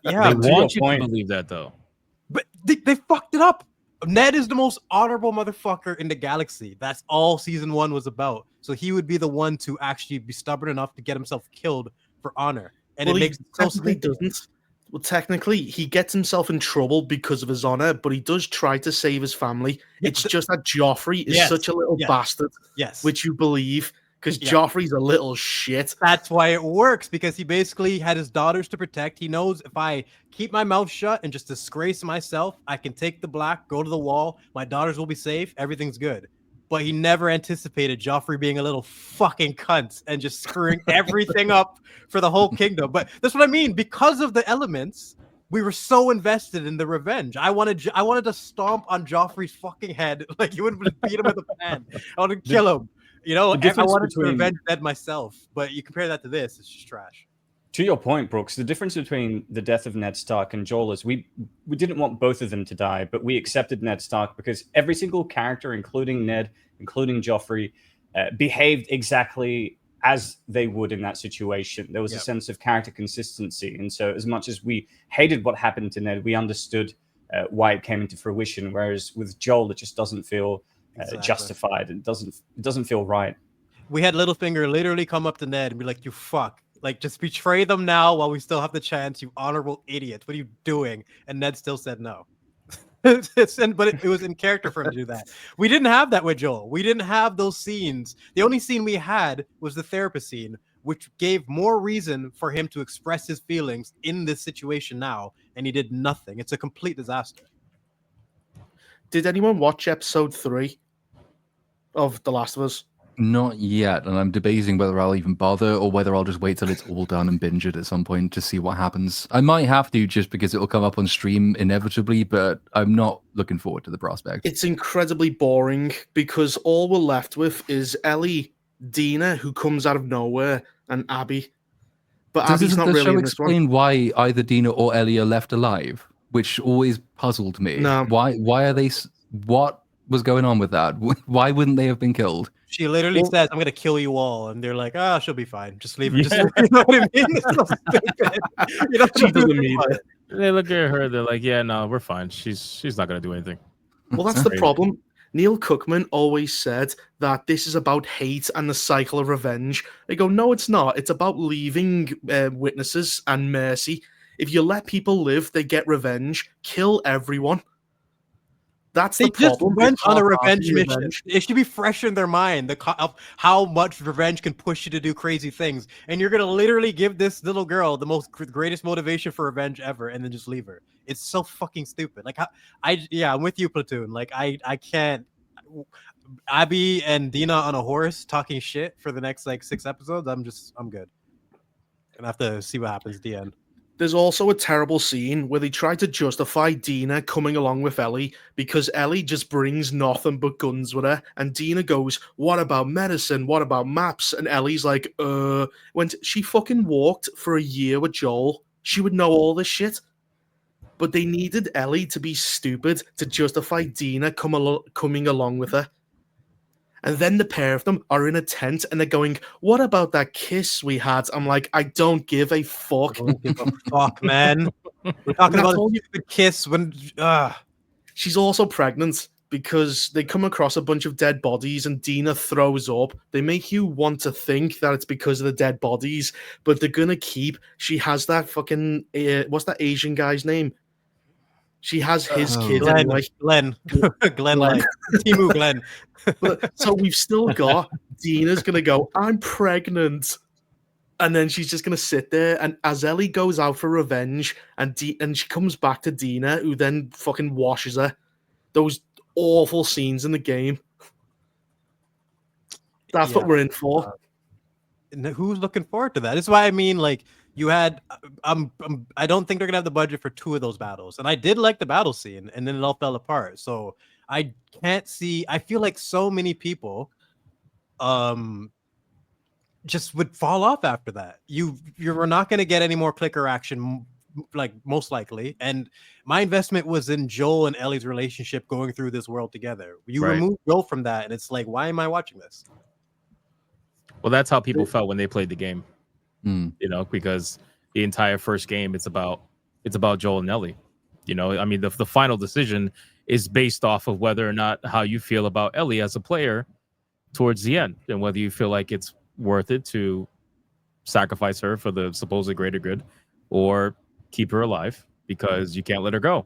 Yeah, They want you to believe that though. but they fucked it up. Ned is the most honorable motherfucker in the galaxy. That's all season 1 was about. So he would be the one to actually be stubborn enough to get himself killed for honor. And it makes it so technically doesn't. Well, technically, he gets himself in trouble because of his honor, but he does try to save his family. It's just that Joffrey is such a little bastard, which you believe, because Joffrey's a little shit. That's why it works, because he basically had his daughters to protect. He knows if I keep my mouth shut and just disgrace myself, I can take the black, go to the wall, my daughters will be safe, everything's good. But he never anticipated Joffrey being a little fucking cunt and just screwing everything up for the whole kingdom. But that's what I mean. Because of the elements, we were so invested in the revenge. I wanted to stomp on Joffrey's fucking head like you would beat him with a pan. I wanted to kill him. You know, I wanted to revenge Ned myself. But you compare that to this, it's just trash. To your point, Brooks, the difference between the death of Ned Stark and Joel is we didn't want both of them to die, but we accepted Ned Stark because every single character, including Ned, including Joffrey, behaved exactly as they would in that situation. There was a sense of character consistency. And so as much as we hated what happened to Ned, we understood why it came into fruition. Whereas with Joel, it just doesn't feel justified. It doesn't feel right. We had Littlefinger literally come up to Ned and be like, you fuck. Like, just betray them now while we still have the chance, you honorable idiot. What are you doing? And Ned still said no. But it was in character for him to do that. We didn't have that with Joel. We didn't have those scenes. The only scene we had was the therapist scene, which gave more reason for him to express his feelings in this situation now, and he did nothing. It's a complete disaster. Did anyone watch episode 3 of The Last of Us? Not yet, and I'm debating whether I'll even bother or whether I'll just wait till it's all done and binge it at some point to see what happens. I might have to just because it'll come up on stream inevitably, but I'm not looking forward to the prospect. It's incredibly boring because all we're left with is Ellie, Dina, who comes out of nowhere, and Abby. But Abby's not really in this one. Explain why either Dina or Ellie are left alive, which always puzzled me. No. Why are they? What was going on with that? Why wouldn't they have been killed? She literally says, I'm going to kill you all. And they're like, she'll be fine. Just leave her. Just, you know what I mean? It's so stupid. You know, She doesn't mean it. They look at her, they're like, yeah, no, we're fine. She's not going to do anything. Well, that's the problem. Neil Cookman always said that this is about hate and the cycle of revenge. They go, no, it's not. It's about leaving witnesses and mercy. If you let people live, they get revenge. Kill everyone. That's the problem. They just went on a revenge mission. It should be fresh in their mind of how much revenge can push you to do crazy things. And you're going to literally give this little girl the greatest motivation for revenge ever and then just leave her. It's so fucking stupid. Like, I'm with you, Platoon. Like, I can't. Abby and Dina on a horse talking shit for the next like 6 episodes, I'm good. Gonna have to see what happens at the end. There's also a terrible scene where they try to justify Dina coming along with Ellie because Ellie just brings nothing but guns with her. And Dina goes, "What about medicine? What about maps?" And Ellie's like, when she fucking walked for a year with Joel, she would know all this shit. But they needed Ellie to be stupid to justify Dina coming along with her. And then the pair of them are in a tent and they're going, "What about that kiss we had?" I'm like, I don't give a fuck. I don't give a fuck, man. We're talking about a stupid kiss when. She's also pregnant because they come across a bunch of dead bodies and Dina throws up. They make you want to think that it's because of the dead bodies, but they're gonna keep. She has that fucking what's that Asian guy's name? She has his kid Glenn, anyway. Glenn, like Timu Glenn. But so we've still got Dina's gonna go, "I'm pregnant," and then she's just gonna sit there. And as Ellie goes out for revenge, and she comes back to Dina, who then fucking washes her. Those awful scenes in the game. That's what we're in for. Who's looking forward to that? That's why I mean, like, you had. I don't think they're gonna have the budget for 2 of those battles, and I did like the battle scene, and then it all fell apart. So I can't see. I feel like so many people, just would fall off after that. You're not gonna get any more clicker action, like most likely. And my investment was in Joel and Ellie's relationship going through this world together. You remove Joel from that, and it's like, why am I watching this? Well, that's how people felt when they played the game. You know, because the entire first game, it's about Joel and Ellie. You know, I mean, the final decision is based off of whether or not how you feel about Ellie as a player towards the end, and whether you feel like it's worth it to sacrifice her for the supposed greater good or keep her alive because you can't let her go.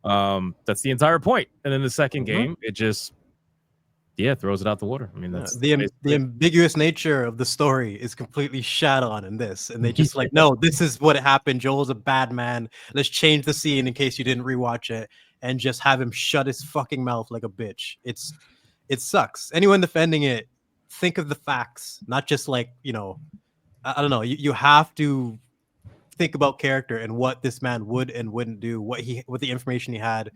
That's the entire point. And then the second game, it just throws it out the water. I mean, that's the ambiguous nature of the story is completely shat on in this, and they just like, no, this is what happened. Joel's a bad man. Let's change the scene in case you didn't rewatch it, and just have him shut his fucking mouth like a bitch. It sucks. Anyone defending it, think of the facts, not just like, you know, I don't know. You have to think about character and what this man would and wouldn't do, what the information he had,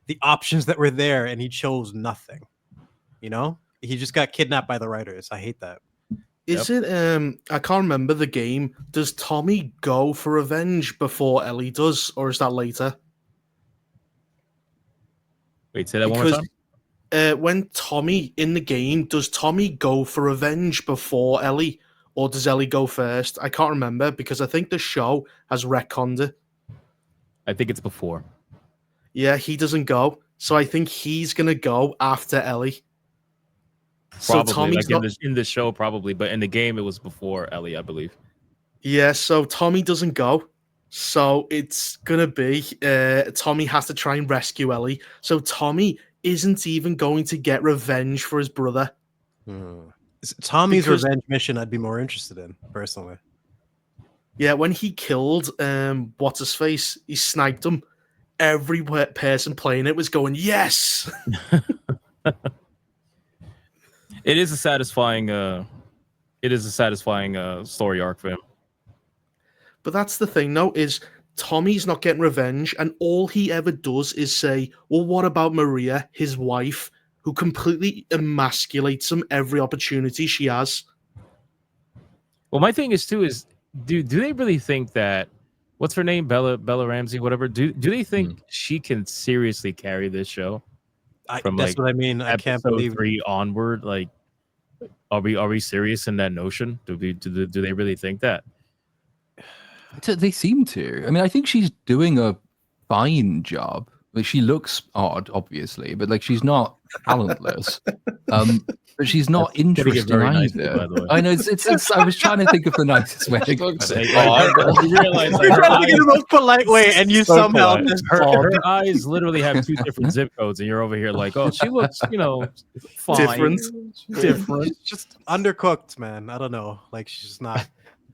the options that were there, and he chose nothing. You know, he just got kidnapped by the writers. I hate that. Is it? I can't remember the game. Does Tommy go for revenge before Ellie does, or is that later? Wait, say that one more time. When Tommy in the game, does Tommy go for revenge before Ellie, or does Ellie go first? I can't remember because I think the show has retconned it. I think it's before. Yeah, he doesn't go, so I think he's gonna go after Ellie. Probably, so Tommy's like in the show, probably, but in the game, it was before Ellie, I believe. Yeah, so Tommy doesn't go. So it's going to be Tommy has to try and rescue Ellie. So Tommy isn't even going to get revenge for his brother. Tommy's revenge mission I'd be more interested in, personally. Yeah, when he killed what's-his-face, he sniped him. Every person playing it was going, yes! It is a satisfying story arc for him. But that's the thing, though, is Tommy's not getting revenge, and all he ever does is say, well, what about Maria, his wife, who completely emasculates him every opportunity she has? Well, my thing is, too, is do they really think that, what's her name, Bella Ramsey, whatever, do they think she can seriously carry this show? That's what I mean. I can't believe 3 onward. Like, are we serious in that notion? Do they really think that? They seem to. I mean, I think she's doing a fine job. Like, she looks odd, obviously, but like she's not talentless. But she's not interesting either. By the way. I know it's. I was trying to think of the nicest way. You realize you're trying to get the most polite way, and you somehow her eyes literally have 2 different zip codes, and you're over here like, oh, she looks, fine. Different. Just undercooked, man. I don't know. Like, she's just not.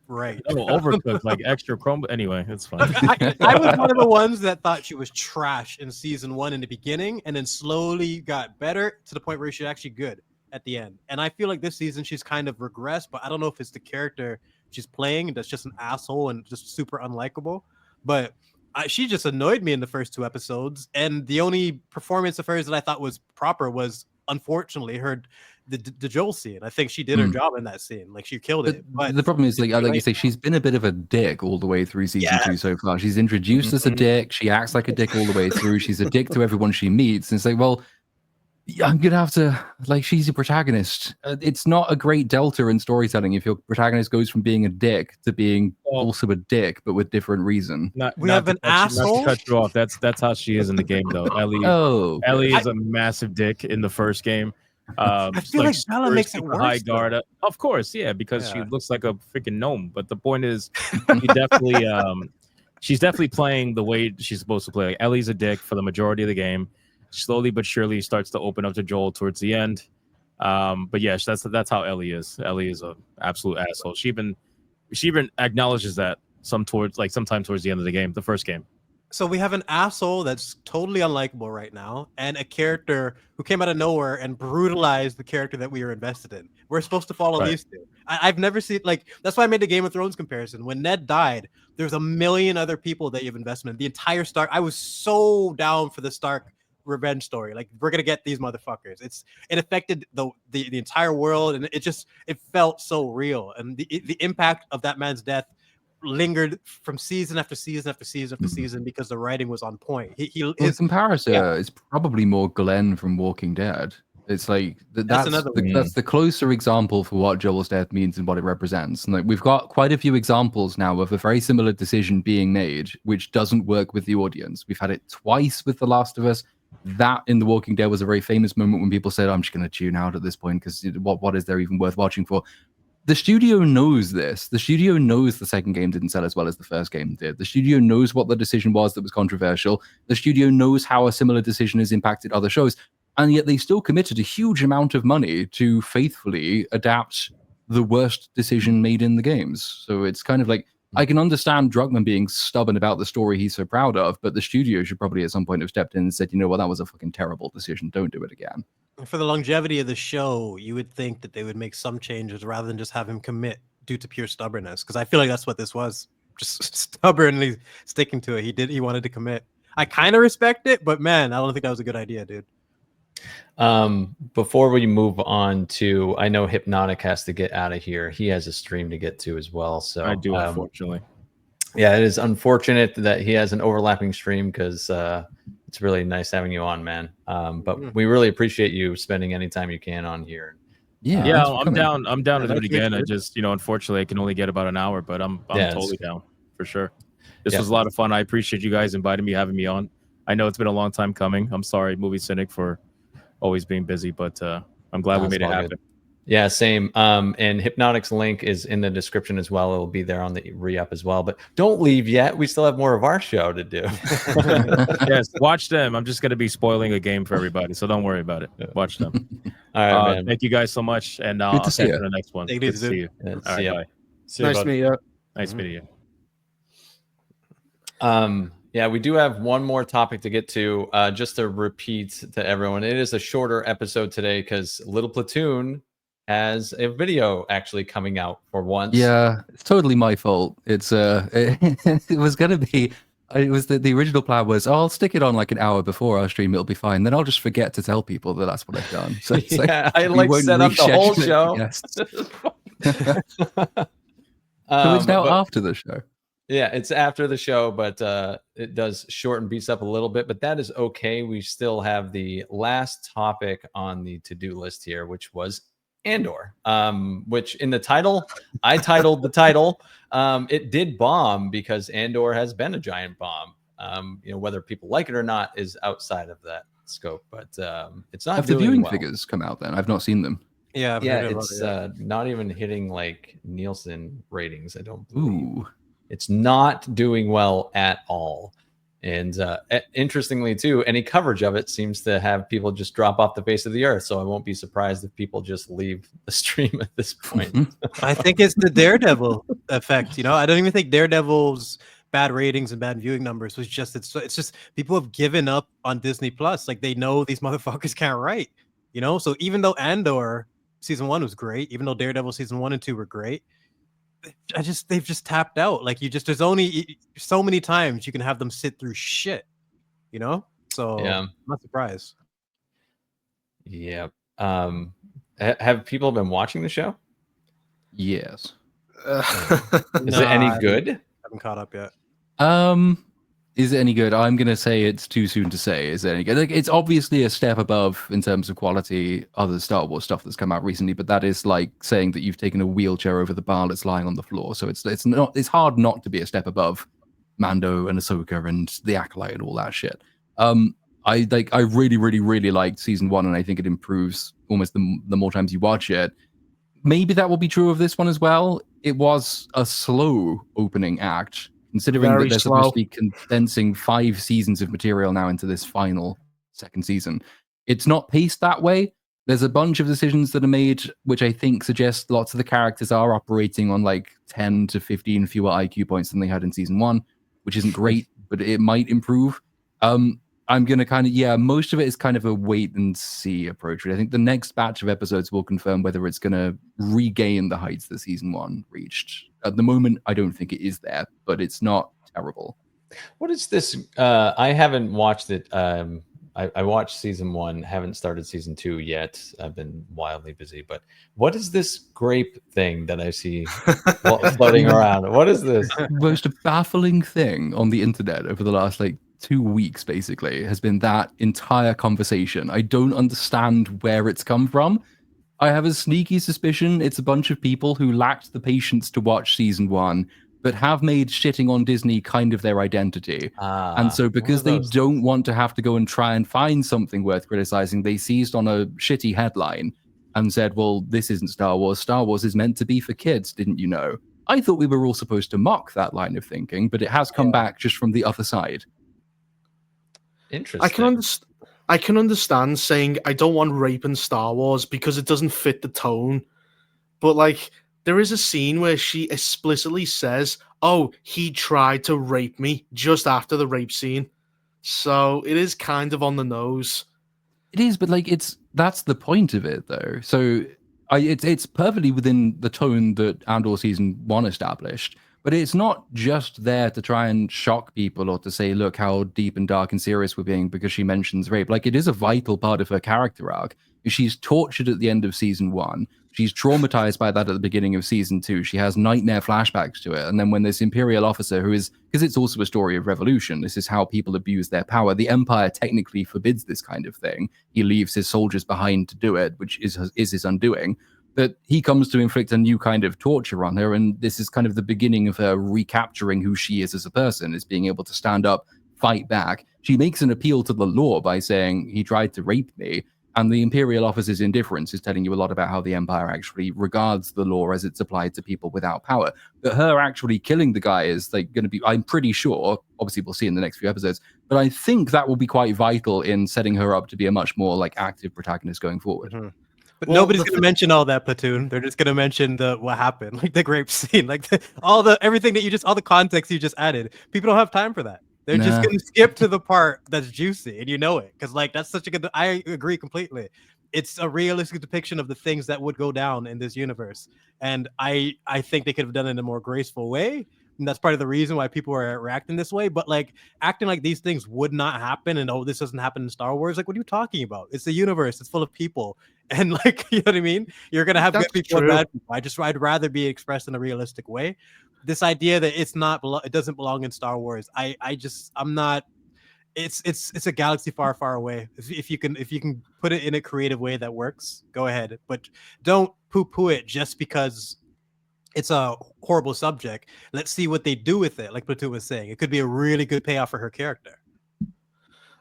right. Oh, overcooked, like extra chrome. Anyway, it's fine. I was one of the ones that thought she was trash in season 1 in the beginning, and then slowly got better to the point where she's actually good at the end. And I feel like this season she's kind of regressed, but I don't know if it's the character she's playing that's just an asshole and just super unlikable. But she just annoyed me in the first 2 episodes, and the only performance of hers that I thought was proper was, unfortunately, the Joel scene. I think she did her job in that scene. Like, she killed it. But the problem is, like you say, she's been a bit of a dick all the way through season 2 so far. She's introduced as a dick. She acts like a dick all the way through. She's a dick to everyone she meets. And it's like, well, I'm gonna have to, like, she's a protagonist. It's not a great delta in storytelling if your protagonist goes from being a dick to being also a dick, but with different reason. We have an asshole. Not to cut you off. That's how she is in the game, though. Ellie is a massive dick in the first game. I feel like Bella makes it worse. High guard. Of course, yeah, because she looks like a freaking gnome. But the point is, she definitely, she's definitely playing the way she's supposed to play. Like, Ellie's a dick for the majority of the game. Slowly but surely starts to open up to Joel towards the end. But yes, that's how Ellie is. Ellie is an absolute asshole. She even acknowledges that sometime towards the end of the game, the first game. So we have an asshole that's totally unlikable right now, and a character who came out of nowhere and brutalized the character that we are invested in. We're supposed to follow these two. I've never seen, like, that's why I made the Game of Thrones comparison. When Ned died, there's a million other people that you've invested in. The entire Stark, I was so down for the Stark revenge story. Like, we're gonna get these motherfuckers. It affected the entire world, and it felt so real. And the impact of that man's death lingered from season after season after season after season because the writing was on point. His comparison is probably more Glenn from Walking Dead. It's like that's the closer example for what Joel's death means and what it represents. And like, we've got quite a few examples now of a very similar decision being made, which doesn't work with the audience. We've had it twice with The Last of Us. That in The Walking Dead was a very famous moment when people said, "I'm just going to tune out at this point because what is there even worth watching for?" The studio knows this. The studio knows the second game didn't sell as well as the first game did. The studio knows what the decision was that was controversial. The studio knows how a similar decision has impacted other shows. And yet they still committed a huge amount of money to faithfully adapt the worst decision made in the games. So it's kind of like, I can understand Druckmann being stubborn about the story he's so proud of, but the studio should probably at some point have stepped in and said, you know what, that was a fucking terrible decision. Don't do it again. For the longevity of the show, you would think that they would make some changes rather than just have him commit due to pure stubbornness. Because I feel like that's what this was. Just stubbornly sticking to it. He wanted to commit. I kind of respect it, but man, I don't think that was a good idea, dude. Before we move on to, I know Hypnotic has to get out of here. He has a stream to get to as well. So I do, unfortunately. Yeah, it is unfortunate that he has an overlapping stream because it's really nice having you on, man. But we really appreciate you spending any time you can on here. Yeah, I'm down. I'm down to do it again. I just, unfortunately, I can only get about an hour, but I'm totally down for sure. This was a lot of fun. I appreciate you guys inviting me, having me on. I know it's been a long time coming. I'm sorry, Movie Cynic, for always being busy, but I'm glad we made it happen. Good. Yeah, same. And Hypnotic's link is in the description as well. It'll be there on the re-up as well. But don't leave yet. We still have more of our show to do. Yes, watch them. I'm just going to be spoiling a game for everybody, so don't worry about it. Watch them. All right, man. Thank you guys so much, and I'll catch you in the next one. Good to see you. Yeah, all right, bye. Nice to meet you. Nice meeting you. Yeah, we do have one more topic to get to. Just to repeat to everyone, it is a shorter episode today because Little Platoon has a video actually coming out for once. Yeah, it's totally my fault. It's it was gonna be. It was the original plan was, I'll stick it on like an hour before our stream. It'll be fine. Then I'll just forget to tell people that that's what I've done. So it's I set up the whole show. Yes. So it's now after the show. Yeah, it's after the show, but it does shorten BSUP a little bit, but that is okay. We still have the last topic on the to-do list here, which was Andor, which in the title, I titled the title. It did bomb because Andor has been a giant bomb. Whether people like it or not is outside of that scope, but it's not. Have the viewing figures come out then? I've not seen them. Yeah, it's not even hitting like Nielsen ratings. I don't believe. Ooh. It's not doing well at all. And interestingly, too, any coverage of it seems to have people just drop off the face of the earth. So I won't be surprised if people just leave the stream at this point. I think it's the Daredevil. effect. I don't even think Daredevil's bad ratings and bad viewing numbers was just it's just people have given up on Disney Plus. Like they know these motherfuckers can't write. So even though Andor season 1 was great, even though Daredevil season 1 and 2 were great, they've just tapped out. Like there's only so many times you can have them sit through shit. So Yeah. I'm not surprised. Yeah. Have people been watching the show? Yes. Is it any good? I haven't caught up yet. Is it any good? I'm gonna say it's too soon to say. Is it any good? Like, it's obviously a step above in terms of quality other Star Wars stuff that's come out recently, but that is like saying that you've taken a wheelchair over the bar that's lying on the floor. So it's hard not to be a step above Mando and Ahsoka and the Acolyte and all that shit. I really, really, really liked season 1, and I think it improves almost the more times you watch it. Maybe that will be true of this one as well. It was a slow opening act, considering Very that they're slow. supposed to be condensing 5 seasons of material now into this final second season. It's not paced that way. There's a bunch of decisions that are made, which I think suggest lots of the characters are operating on like 10 to 15 fewer IQ points than they had in season 1, which isn't great, but it might improve. I'm going to most of it is kind of a wait and see approach. I think the next batch of episodes will confirm whether it's going to regain the heights that season 1 reached. At the moment, I don't think it is there, but it's not terrible. What is this? I haven't watched it. I watched season 1, haven't started season 2 yet. I've been wildly busy. But what is this grape thing that I see floating around? What is this? The most baffling thing on the internet over the last 2 weeks basically has been that entire conversation. I don't understand where it's come from. I have a sneaky suspicion it's a bunch of people who lacked the patience to watch season 1, but have made shitting on Disney kind of their identity. And so because they don't want to have to go and try and find something worth criticizing, they seized on a shitty headline and said, well, this isn't Star Wars. Star Wars is meant to be for kids, didn't you know? I thought we were all supposed to mock that line of thinking, but it has come back just from the other side. Interesting. I can understand saying I don't want rape in Star Wars because it doesn't fit the tone. But there is a scene where she explicitly says, "Oh, he tried to rape me," just after the rape scene. So it is kind of on the nose. It is, but that's the point of it, though. So it's perfectly within the tone that Andor season 1 established. But it's not just there to try and shock people or to say, look how deep and dark and serious we're being because she mentions rape. It is a vital part of her character arc. She's tortured at the end of season 1. She's traumatized by that at the beginning of season 2. She has nightmare flashbacks to it. And then when this Imperial officer who is, because it's also a story of revolution, this is how people abuse their power. The Empire technically forbids this kind of thing. He leaves his soldiers behind to do it, which is his undoing. That he comes to inflict a new kind of torture on her, and this is kind of the beginning of her recapturing who she is as a person, is being able to stand up, fight back. She makes an appeal to the law by saying, he tried to rape me, and the Imperial officer's indifference is telling you a lot about how the Empire actually regards the law as it's applied to people without power. But her actually killing the guy is going to be, I'm pretty sure, obviously we'll see in the next few episodes, but I think that will be quite vital in setting her up to be a much more active protagonist going forward. Mm-hmm. But nobody's going to mention all that, Platoon. They're just going to mention what happened, the grape scene, everything that all the context you just added. People don't have time for that. They're just going to skip to the part that's juicy, and you know it, because that's such a good. I agree completely. It's a realistic depiction of the things that would go down in this universe, and I think they could have done it in a more graceful way. And that's part of the reason why people are reacting this way. But acting like these things would not happen, and this doesn't happen in Star Wars. What are you talking about? It's the universe. It's full of people, and you know what I mean. You're gonna have good people and bad people. I'd rather be expressed in a realistic way. This idea that it doesn't belong in Star Wars. I'm not. It's a galaxy far, far away. If you can put it in a creative way that works, go ahead. But don't poo-poo it just because it's a horrible subject. Let's see what they do with it. Like Platoon was saying, it could be a really good payoff for her character.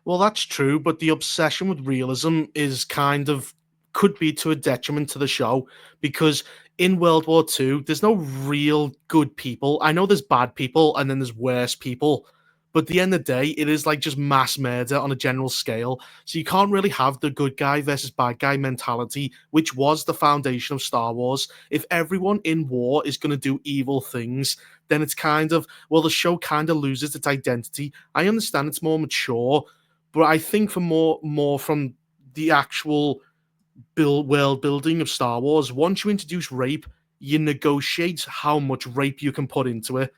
Well, that's true, but the obsession with realism could be to a detriment to the show, because in World War II, there's no real good people. I know there's bad people and then there's worse people, But at the end of the day, it is like just mass murder on a general scale. So you can't really have the good guy versus bad guy mentality, which was the foundation of Star Wars. If everyone in war is going to do evil things, then it's kind of, well, the show kind of loses its identity. I understand it's more mature, but I think for more from the actual world building of Star Wars, once you introduce rape, you negotiate how much rape you can put into it.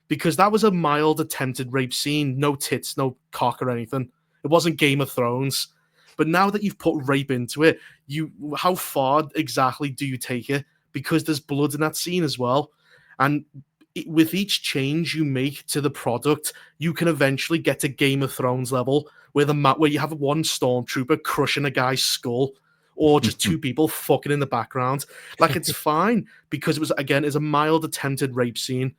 Because that was a mild attempted rape scene, no tits, no cock or anything. It wasn't Game of Thrones. But now that you've put rape into it, how far exactly do you take it? Because there's blood in that scene as well. And with each change you make to the product, you can eventually get to Game of Thrones level, where you have one stormtrooper crushing a guy's skull, or just two people fucking in the background. Like, it's fine, because it was, again, it's a mild attempted rape scene.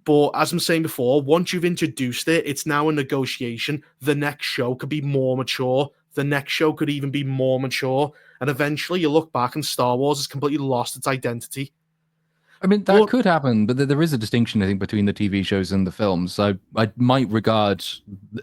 But as I'm saying before, once you've introduced it, it's now a negotiation. The next show could be more mature. The next show could even be more mature. And eventually you look back and Star Wars has completely lost its identity. I mean, that could happen, but there is a distinction, I think, between the TV shows and the films. I might regard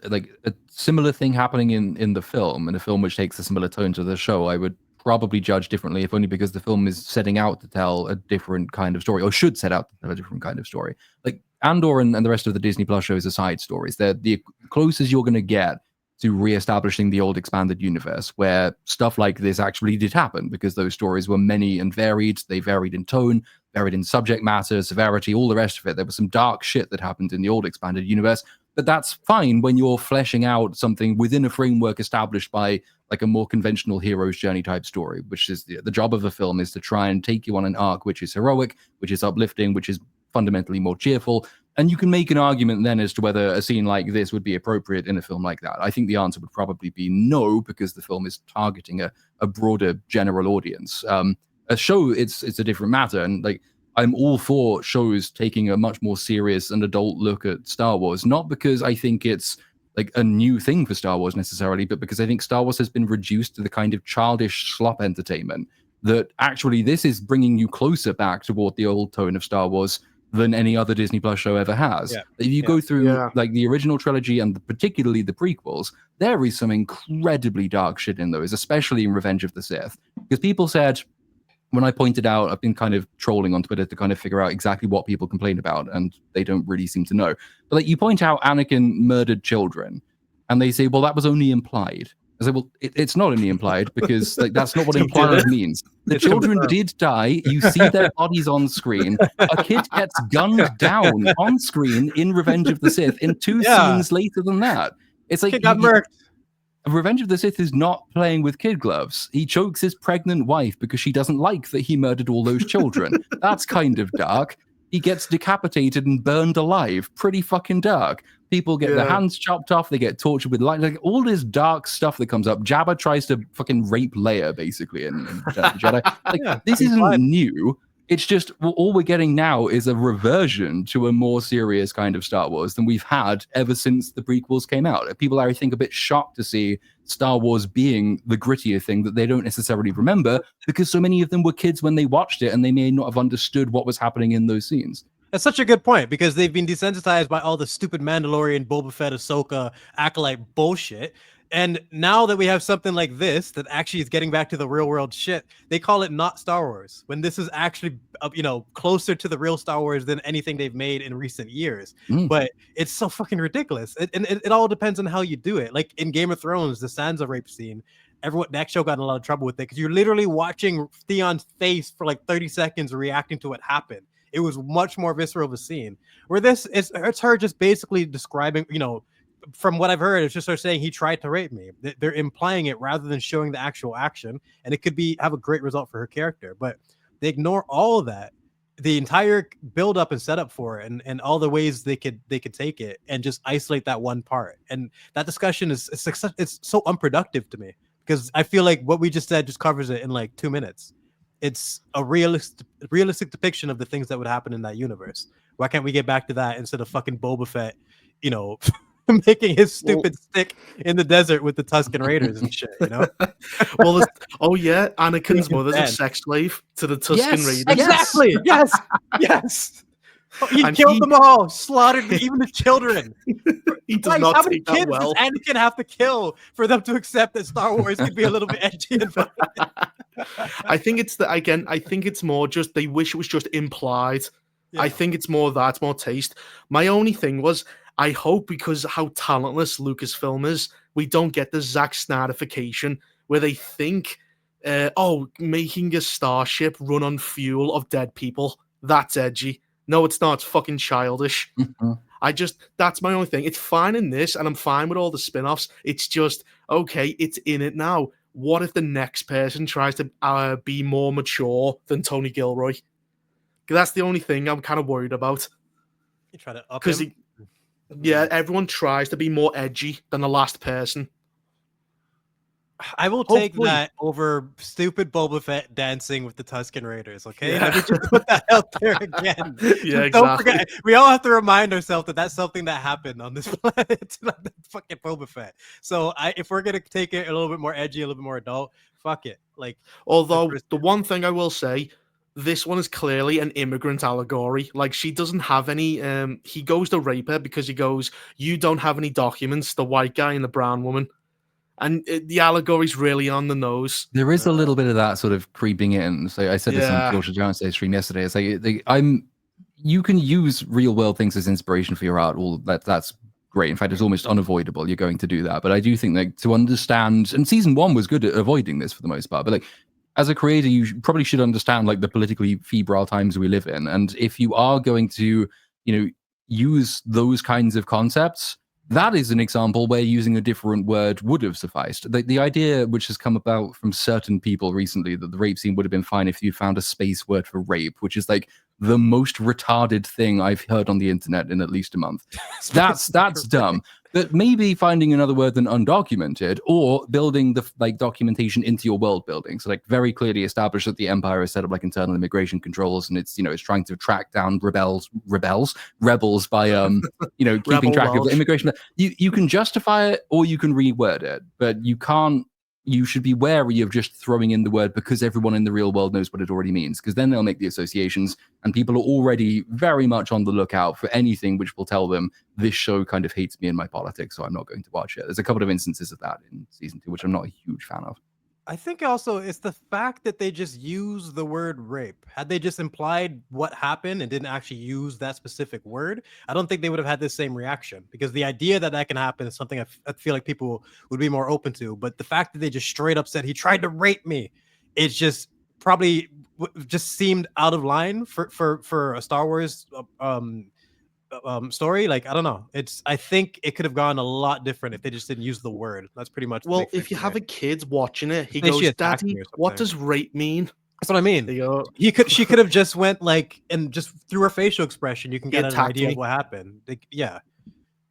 like a similar thing happening in the film, in a film which takes a similar tone to the show. I would probably judge differently, if only because the film is setting out to tell a different kind of story, or should set out to tell a different kind of story. Like Andor and the rest of the Disney Plus shows are side stories. They're the closest you're going to get to reestablishing the old expanded universe, where stuff like this actually did happen, because those stories were many and varied. They varied in tone, varied in subject matter, severity, all the rest of it. There was some dark shit that happened in the old expanded universe, but that's fine when you're fleshing out something within a framework established by like a more conventional hero's journey type story, which is the job of a film, is to try and take you on an arc which is heroic, which is uplifting, which is fundamentally more cheerful. And you can make an argument then as to whether a scene like this would be appropriate in a film like that. I think the answer would probably be no, because the film is targeting a broader general audience. A show, it's a different matter. And like, I'm all for shows taking a much more serious and adult look at Star Wars, not because I think it's like a new thing for Star Wars necessarily, but because I think Star Wars has been reduced to the kind of childish slop entertainment that actually this is bringing you closer back toward the old tone of Star Wars than any other Disney Plus show ever has. Yeah. If you go through like the original trilogy and particularly the prequels, there is some incredibly dark shit in those, especially in Revenge of the Sith. Because people said, when I pointed out, I've been kind of trolling on Twitter to kind of figure out exactly what people complain about, and they don't really seem to know. But like, you point out Anakin murdered children, and they say, well, that was only implied. I say, well, it's not only implied, because like that's not what implied means. The children did die. You see their bodies on screen. A kid gets gunned down on screen in Revenge of the Sith in two scenes later than that. It's like, Revenge of the Sith is not playing with kid gloves. He chokes his pregnant wife because she doesn't like that he murdered all those children. That's kind of dark. He gets decapitated and burned alive. Pretty fucking dark. People get their hands chopped off. They get tortured with light. Like all this dark stuff that comes up. Jabba tries to fucking rape Leia, basically, in Jedi. Like, this isn't new. It's just, all we're getting now is a reversion to a more serious kind of Star Wars than we've had ever since the prequels came out. People are, I think, a bit shocked to see Star Wars being the grittier thing that they don't necessarily remember, because so many of them were kids when they watched it and they may not have understood what was happening in those scenes. That's such a good point, because they've been desensitized by all the stupid Mandalorian, Boba Fett, Ahsoka, acolyte bullshit. And now that we have something like this that actually is getting back to the real world shit, they call it not Star Wars, when this is actually, closer to the real Star Wars than anything they've made in recent years. But it's so fucking ridiculous. It all depends on how you do it. Like in Game of Thrones, the Sansa rape scene, that show got in a lot of trouble with it, because you're literally watching Theon's face for like 30 seconds reacting to what happened. It was much more visceral of a scene. Where this, it's her just basically describing, from what I've heard, it's just her saying he tried to rape me. They're implying it rather than showing the actual action, and it could have a great result for her character. But they ignore all of that, the entire build up and setup for it, and all the ways they could take it, and just isolate that one part. And that discussion is so unproductive to me, because I feel like what we just said just covers it in like 2 minutes. It's a realistic depiction of the things that would happen in that universe. Why can't we get back to that instead of fucking Boba Fett, making his stupid stick in the desert with the Tusken Raiders and shit, Well, Anakin's mother's a sex slave to the Tusken Raiders. Exactly. Yes. He And killed them all, slaughtered even the children. He does Christ, not how many take that kids well. does Anakin have to kill for them to accept that Star Wars could be a little bit edgy and fun? I think it's I think it's more just they wish it was just implied. I Yeah. think it's more that, more taste. My only thing was, I hope because how talentless Lucasfilm is, we don't get the Zack Snyderification where they think, making a starship run on fuel of dead people, that's edgy. No, it's not. It's fucking childish. That's my only thing. It's fine in this, and I'm fine with all the spin-offs. It's just, okay, it's in it now. What if the next person tries to be more mature than Tony Gilroy? That's the only thing I'm kind of worried about. You try to up Because, him. everyone tries to be more edgy than the last person. I will take Hopefully. that over stupid Boba Fett dancing with the Tusken Raiders, okay? Yeah. Let me just put that out there again. Yeah, exactly. Don't forget, we all have to remind ourselves that that's something that happened on this planet, like the fucking Boba Fett. So if we're going to take it a little bit more edgy, a little bit more adult, fuck it. Like, although the one thing I will say, this one is clearly an immigrant allegory. Like, she doesn't have any, he goes to rape her because he goes, you don't have any documents, the white guy and the brown woman. And the allegory's really on the nose. There is a little bit of that sort of creeping in. So I said this on George Jones' stream yesterday. It's like you can use real world things as inspiration for your art. Well, that's great. In fact, it's almost unavoidable. You're going to do that. But I do think like to understand, and season 1 was good at avoiding this for the most part. But like as a creator, you probably should understand like the politically febrile times we live in. And if you are going to, use those kinds of concepts, that is an example where using a different word would have sufficed. The idea which has come about from certain people recently that the rape scene would have been fine if you found a space word for rape, which is like the most retarded thing I've heard on the internet in at least a month. That's dumb. But maybe finding another word than undocumented, or building the documentation into your world building. So like very clearly establish that the Empire has set up like internal immigration controls, and it's it's trying to track down rebels by keeping track of the immigration. You can justify it or you can reword it, but you can't. You should be wary of just throwing in the word because everyone in the real world knows what it already means, because then they'll make the associations, and people are already very much on the lookout for anything which will tell them this show kind of hates me and my politics, so I'm not going to watch it. There's a couple of instances of that in season 2, which I'm not a huge fan of. I think also it's the fact that they just use the word rape. Had they just implied what happened and didn't actually use that specific word, I don't think they would have had the same reaction, because the idea that can happen is something I feel like people would be more open to. But the fact that they just straight up said he tried to rape me, it's just probably just seemed out of line for a Star Wars story. Like, I don't know. I think it could have gone a lot different if they just didn't use the word. That's pretty much. Well, if you have a kid watching it, he goes, "Daddy, what does rape mean?" That's what I mean. She could have just went like, and just through her facial expression, you can get an idea of what happened. Yeah,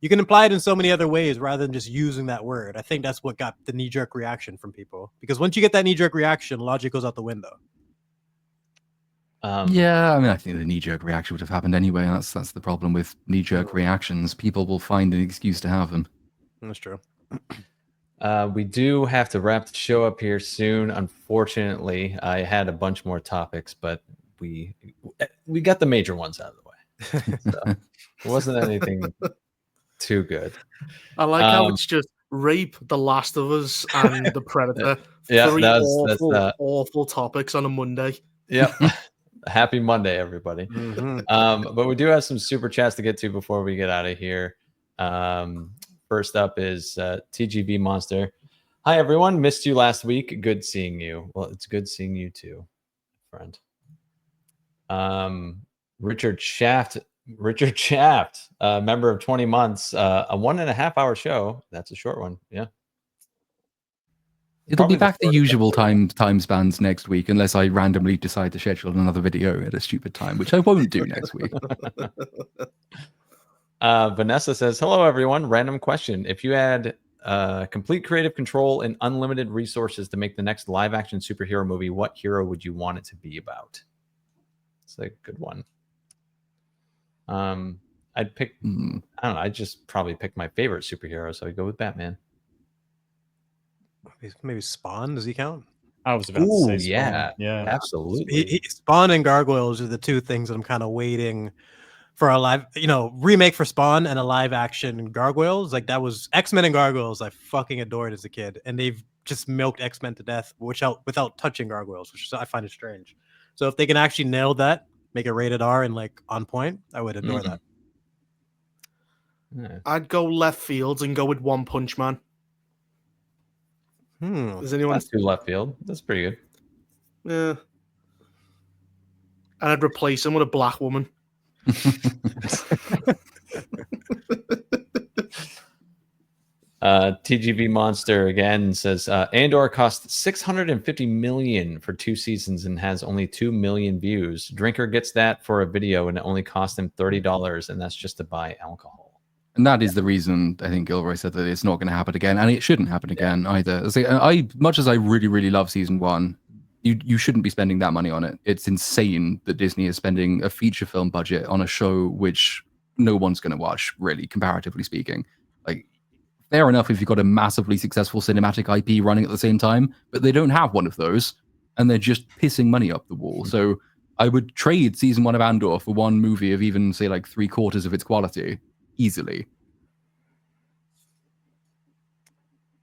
you can imply it in so many other ways rather than just using that word. I think that's what got the knee-jerk reaction from people, because once you get that knee-jerk reaction, logic goes out the window. Yeah, I mean, I think the knee-jerk reaction would have happened anyway. That's the problem with knee-jerk reactions. People will find an excuse to have them. That's true. We do have to wrap the show up here soon. Unfortunately, I had a bunch more topics, but we got the major ones out of the way. So it wasn't anything too good. I like how it's just rape, The Last of Us, and The Predator. Yeah, Three awful topics on a Monday. Yep. Happy Monday, everybody. But we do have some super chats to get to before we get out of here. First up is TGV Monster. Hi, everyone. Missed you last week. Good seeing you. Well, it's good seeing you too, friend. Richard Shaft, member of 20 months, a 1.5 hour show. That's a short one. Yeah. It'll be back the usual time spans next week, unless I randomly decide to schedule another video at a stupid time, which I won't do next week. Vanessa says, hello, everyone. Random question. If you had complete creative control and unlimited resources to make the next live-action superhero movie, what hero would you want it to be about? It's a good one. I'd pick, I don't know, I'd just probably pick my favorite superhero, so I'd go with Batman. Maybe Spawn, does he count? I was about to say Spawn. Yeah, absolutely. Spawn and Gargoyles are the two things that I'm kind of waiting for a live, remake for Spawn and a live action Gargoyles. Like that was X-Men and Gargoyles. I fucking adored as a kid, and they've just milked X-Men to death, without touching Gargoyles, which I find it strange. So if they can actually nail that, make it rated R and like on point, I would adore that. Yeah. I'd go left field and go with One Punch Man. Does anyone? That's too left field. That's pretty good. Yeah. And I'd replace him with a black woman. TGV Monster again says Andor cost $650 million for 2 seasons and has only 2 million views. Drinker gets that for a video and it only cost him $30, and that's just to buy alcohol. And that is the reason I think Gilroy said that it's not going to happen again, and it shouldn't happen again either. Much as I really, really love season 1, you shouldn't be spending that money on it. It's insane that Disney is spending a feature film budget on a show which no one's going to watch, really, comparatively speaking. Like, fair enough if you've got a massively successful cinematic IP running at the same time, but they don't have one of those, and they're just pissing money up the wall. So I would trade season 1 of Andor for one movie of even, say, like 3/4 of its quality, easily.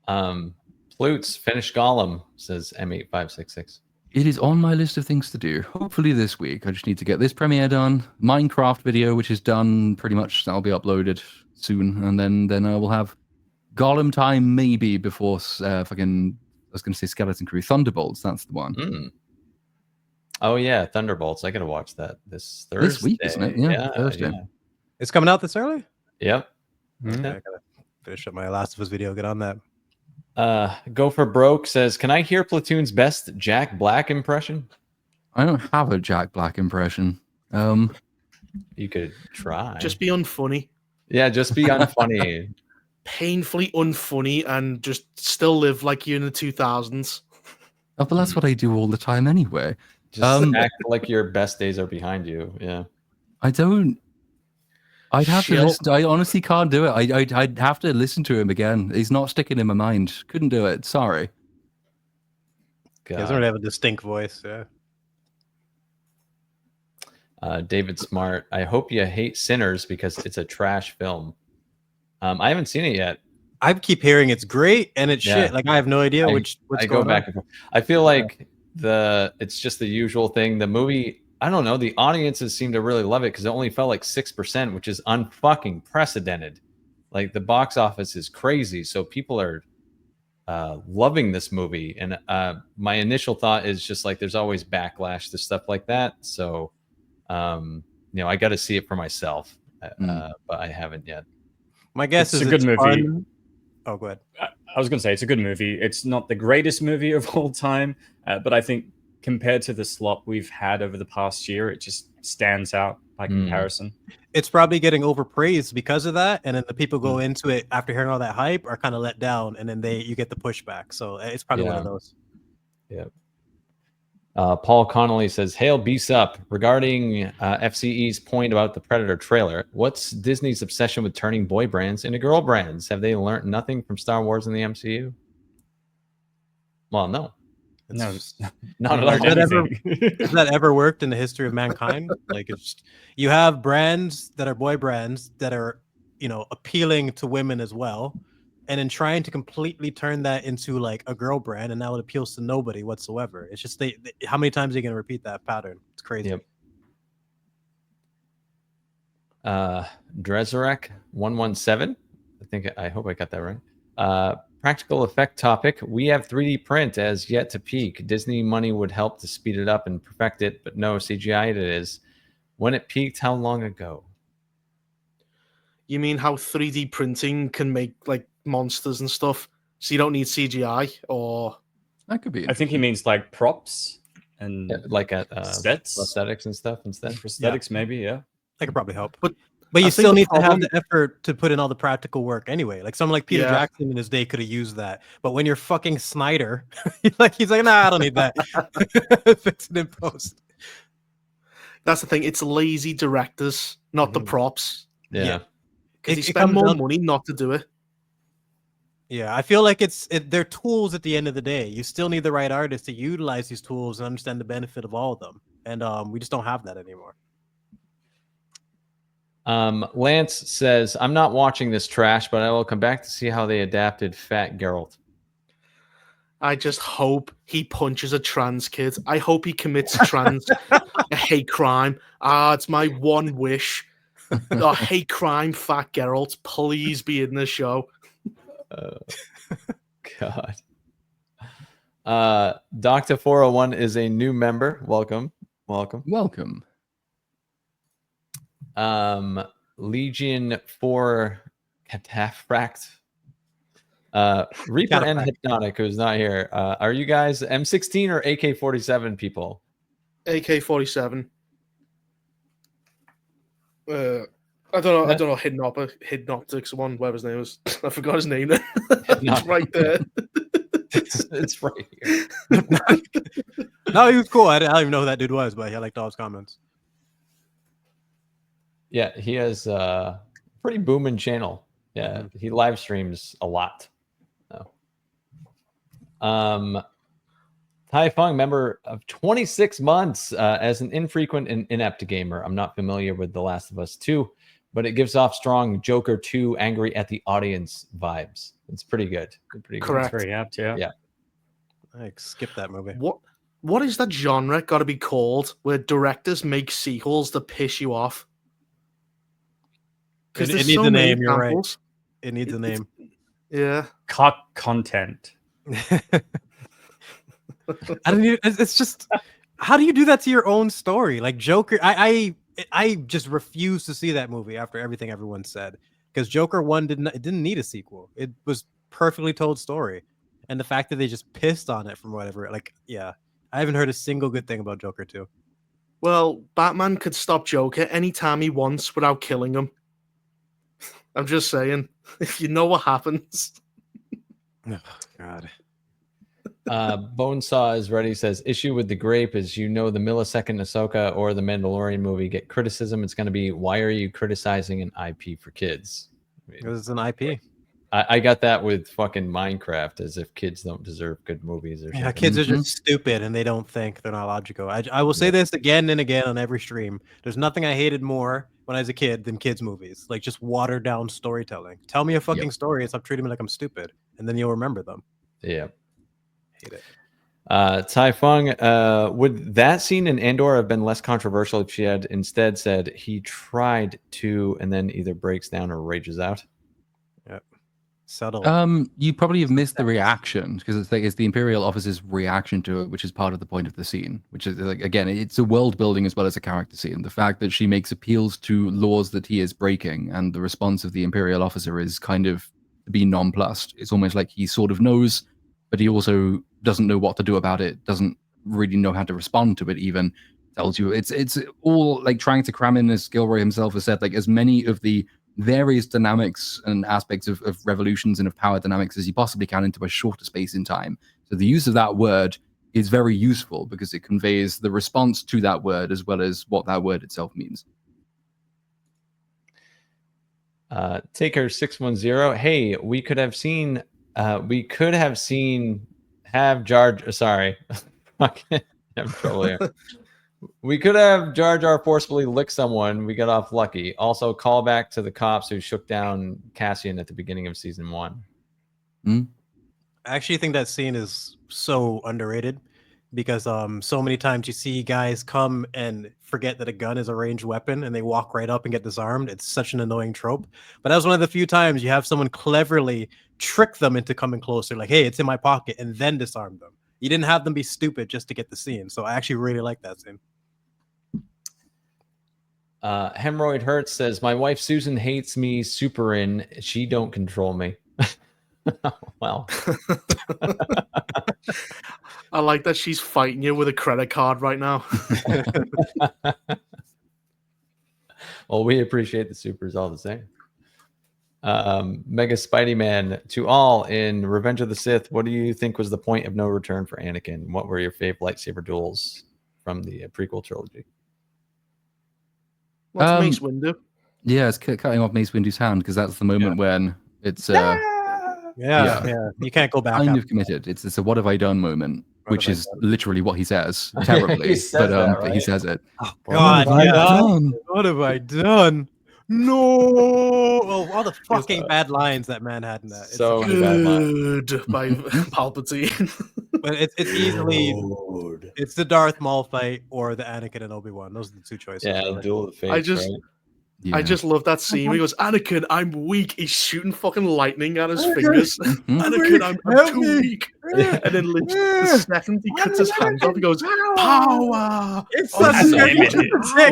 Plutes finished Gollum, says M8566. It is on my list of things to do. Hopefully this week. I just need to get this premiere done. Minecraft video, which is done pretty much. That'll be uploaded soon. And then I will have Gollum time maybe before fucking, I was going to say Skeleton Crew. Thunderbolts, that's the one. Oh, yeah, Thunderbolts. I got to watch that this Thursday. This week, isn't it? Yeah, Thursday. Yeah. It's coming out this early? Yep. I gotta finish up my Last of Us video, get on that. Go for Broke says, can I hear Platoon's best Jack Black impression? I don't have a Jack Black impression. You could try. Just be unfunny. Yeah, just be unfunny. Painfully unfunny and just still live like you're in the 2000s. Oh, but that's what I do all the time anyway. Just act like your best days are behind you. Yeah. I'd have to listen. I honestly can't do it. I'd have to listen to him again. He's not sticking in my mind. Couldn't do it. Sorry. He doesn't really have a distinct voice. Yeah. David Smart, I hope you hate Sinners because it's a trash film. I haven't seen it yet. I keep hearing it's great and it's shit. Like I have no idea what's going on. And forth. I feel like it's just the usual thing. The movie, I don't know. The audiences seem to really love it because it only fell like 6%, which is unfucking precedented. Like the box office is crazy, so people are loving this movie. And my initial thought is just like there's always backlash to stuff like that. So, I got to see it for myself, but I haven't yet. My guess it's is a good movie. Fun. Oh, go ahead. I was going to say it's a good movie. It's not the greatest movie of all time, but I think compared to the slop we've had over the past year, it just stands out by comparison. It's probably getting overpraised because of that, and then the people go into it after hearing all that hype are kind of let down, and then you get the pushback. So it's probably one of those. Yeah. Paul Connolly says, "Hail BSUP. Regarding FCE's point about the Predator trailer, what's Disney's obsession with turning boy brands into girl brands? Have they learned nothing from Star Wars and the MCU?" Well, no. No, not at all. Has that ever worked in the history of mankind? Like, you have brands that are boy brands that are, appealing to women as well, and then trying to completely turn that into like a girl brand, and now it appeals to nobody whatsoever. It's just how many times are you going to repeat that pattern? It's crazy. Yep. Drezarek 117. I hope I got that right. Practical effect topic. We have 3D print as yet to peak. Disney money would help to speed it up and perfect it, but no, CGI it is. When it peaked, how long ago? You mean how 3D printing can make like monsters and stuff, so you don't need CGI? Or that could be. I think he means like props and like at sets, prosthetics and stuff instead. Prosthetics, maybe, yeah. That could probably help. But you still need to have the effort to put in all the practical work anyway. Like someone like Peter Jackson in his day could have used that. But when you're fucking Snyder, he's like, nah, I don't need that. Fix it in post. That's the thing. It's lazy directors, not the props. Yeah. Because they spend more money not to do it. Yeah, I feel like they're tools at the end of the day. You still need the right artist to utilize these tools and understand the benefit of all of them. And we just don't have that anymore. Lance says, I'm not watching this trash, but I will come back to see how they adapted Fat Geralt. I just hope he punches a trans kid. I hope he commits a hate crime. It's my one wish. Hate crime, Fat Geralt. Please be in the show. God. Dr. 401 is a new member. Welcome. Legion 4 Cataphract. Reaper and Hypnotic, who's not here. Are you guys M16 or AK-47 people? AK-47. I don't know. Hidden Optics one, whatever his name was. I forgot his name. It's right there. It's right here. No, he was cool. I don't even know who that dude was, but I liked all his comments. Yeah, he has a pretty booming channel. Yeah, he live streams a lot. Tai Fung, member of 26 months, as an infrequent and inept gamer. I'm not familiar with The Last of Us 2, but it gives off strong Joker 2 angry at the audience vibes. It's pretty good. Correct. Very apt, yeah. I skipped that movie. What is that genre got to be called where directors make sequels that piss you off? It needs a name, you're right. It needs a name. Yeah. Cock content. It's just, how do you do that to your own story? Like Joker, I just refuse to see that movie after everything everyone said, because Joker 1 didn't need a sequel. It was perfectly told story, and the fact that they just pissed on it from whatever, like, yeah, I haven't heard a single good thing about Joker 2. Well, Batman could stop Joker anytime he wants without killing him. I'm just saying, if you know what happens. Oh, God. Bonesaw is ready. Says, issue with the grape is, the millisecond Ahsoka or the Mandalorian movie get criticism. It's going to be, why are you criticizing an IP for kids? Because it's an IP. I got that with fucking Minecraft, as if kids don't deserve good movies or something. Yeah, kids are just stupid and they don't think. They're not logical. I will say this again and again on every stream. There's nothing I hated more when I was a kid than kids movies. Like, just watered down storytelling. Tell me a fucking story and stop treating me like I'm stupid, and then you'll remember them. Yeah. Hate it. Tai Fung, would that scene in Andor have been less controversial if she had instead said he tried to, and then either breaks down or rages out? Yep. Subtle. You probably have missed the reaction, because it's the Imperial officer's reaction to it, which is part of the point of the scene. Which is, like, again, it's a world building as well as a character scene. The fact that she makes appeals to laws that he is breaking, and the response of the Imperial officer is kind of to be nonplussed. It's almost like he sort of knows, but he also doesn't know what to do about it. Doesn't really know how to respond to it. Even tells you it's all like trying to cram in, as Gilroy himself has said, like as many of the various dynamics and aspects of revolutions and of power dynamics as you possibly can into a shorter space in time. So the use of that word is very useful because it conveys the response to that word as well as what that word itself means. Taker 610. Hey, we could have seen have Jar. Sorry, I'm trouble here. We could have Jar Jar forcefully lick someone. We got off lucky. Also, call back to the cops who shook down Cassian at the beginning of season 1. I actually think that scene is so underrated because so many times you see guys come and forget that a gun is a ranged weapon and they walk right up and get disarmed. It's such an annoying trope. But that was one of the few times you have someone cleverly trick them into coming closer, like, hey, it's in my pocket, and then disarm them. You didn't have them be stupid just to get the scene. So I actually really like that scene. Hemorrhoid Hurts says, my wife Susan hates me super in. She don't control me. Well. I like that she's fighting you with a credit card right now. Well, we appreciate the supers all the same. Mega Spidey Man, to all, in Revenge of the Sith, what do you think was the point of no return for Anakin? What were your favorite lightsaber duels from the prequel trilogy? What's Mace Windu? Yeah, it's cutting off Mace Windu's hand, because that's the moment when it's yeah, you can't go back. Kind of committed. It's a what have I done moment, which is literally what he says terribly, he says but that, right? he says it. Oh, God, what have I done? No! Oh, all the fucking bad lines that man had in that. It's So many bad lines. Good by Palpatine. but it's easily it's the Darth Maul fight or the Anakin and Obi-Wan. Those are the two choices. Yeah, really. Duel of the Fates. I just- right? Yeah. I just love that scene where he goes, Anakin, I'm weak. He's shooting fucking lightning at his fingers. Anakin, I'm too weak. And then literally the second he cuts his hands off, he goes, power. It's Oh, such a that's dick.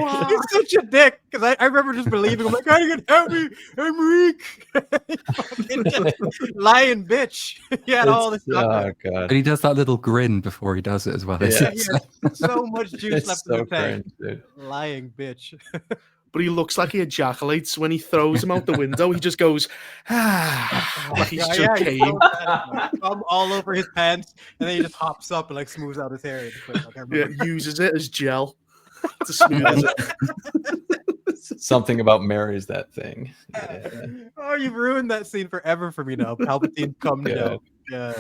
so He's such a dick. Because I remember just believing him, like, Anakin, help me. I'm weak. Fucking just lying bitch. He had all this stuff. Oh god. And he does that little grin before he does it as well. Yeah. He has so much juice It's left so in the tank. cringe, dude. Lying bitch. But he looks like he ejaculates when he throws him out the window. He just goes, like he's just he came. throws that, like, cum all over his pants, and then he just hops up and like smooths out his hair. Like, I Yeah, remember. uses it as gel to smooth it. Something about marries that thing. Yeah. Oh, you've ruined that scene forever for me now. Palpatine come Good. down. Yeah.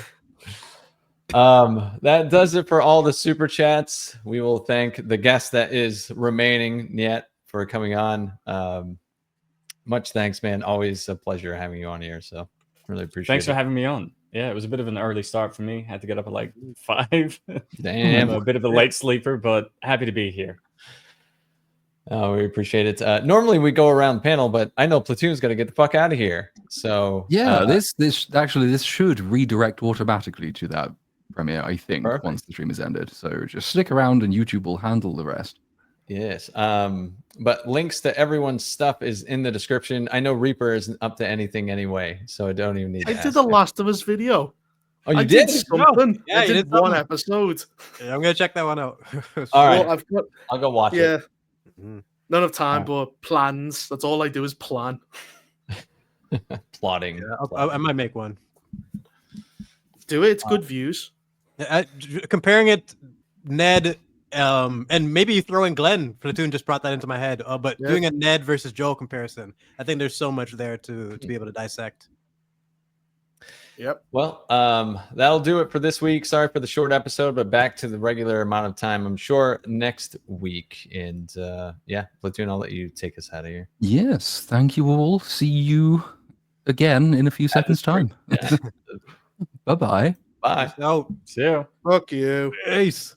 That does it for all the super chats. We will thank the guest that is remaining yet for coming on. Much thanks, man. Always a pleasure having you on here. So really appreciate Thanks it. for having me on. Yeah, it was a bit of an early start for me. Had to get up at like 5. Damn. I'm a bit of a late sleeper, but happy to be here. Oh, we appreciate it. Normally we go around panel, but I know Platoon's going to get the fuck out of here. So Yeah, this should redirect automatically to that premiere, I think, Perfect. once the stream has ended. So just stick around and YouTube will handle the rest. Yes. But links to everyone's stuff is in the description. I know Reaper isn't up to anything anyway, so I don't even need to I did ask the him. Last of Us video. Oh, you I did? something. Yeah, I you did did one something. episode. Yeah, I'm gonna check that one out. All right. Well, I've got, I'll go watch yeah, it. none of time, All but plans. That's all I do is plan. Plotting. Yeah, I might make one. Do it. It's good views. Comparing it, Ned, and maybe throwing Glenn. Platoon just brought that into my head. But Yeah. doing a Ned versus Joel comparison, I think there's so much there to be able to dissect. Yep. Well, that'll do it for this week. Sorry for the short episode, but back to the regular amount of time, I'm sure, next week. And yeah, Platoon, I'll let you take us out of here. Yes, thank you all. See you again in a few seconds' time. Yeah. Bye-bye. Bye. So, See ya. Fuck you. peace.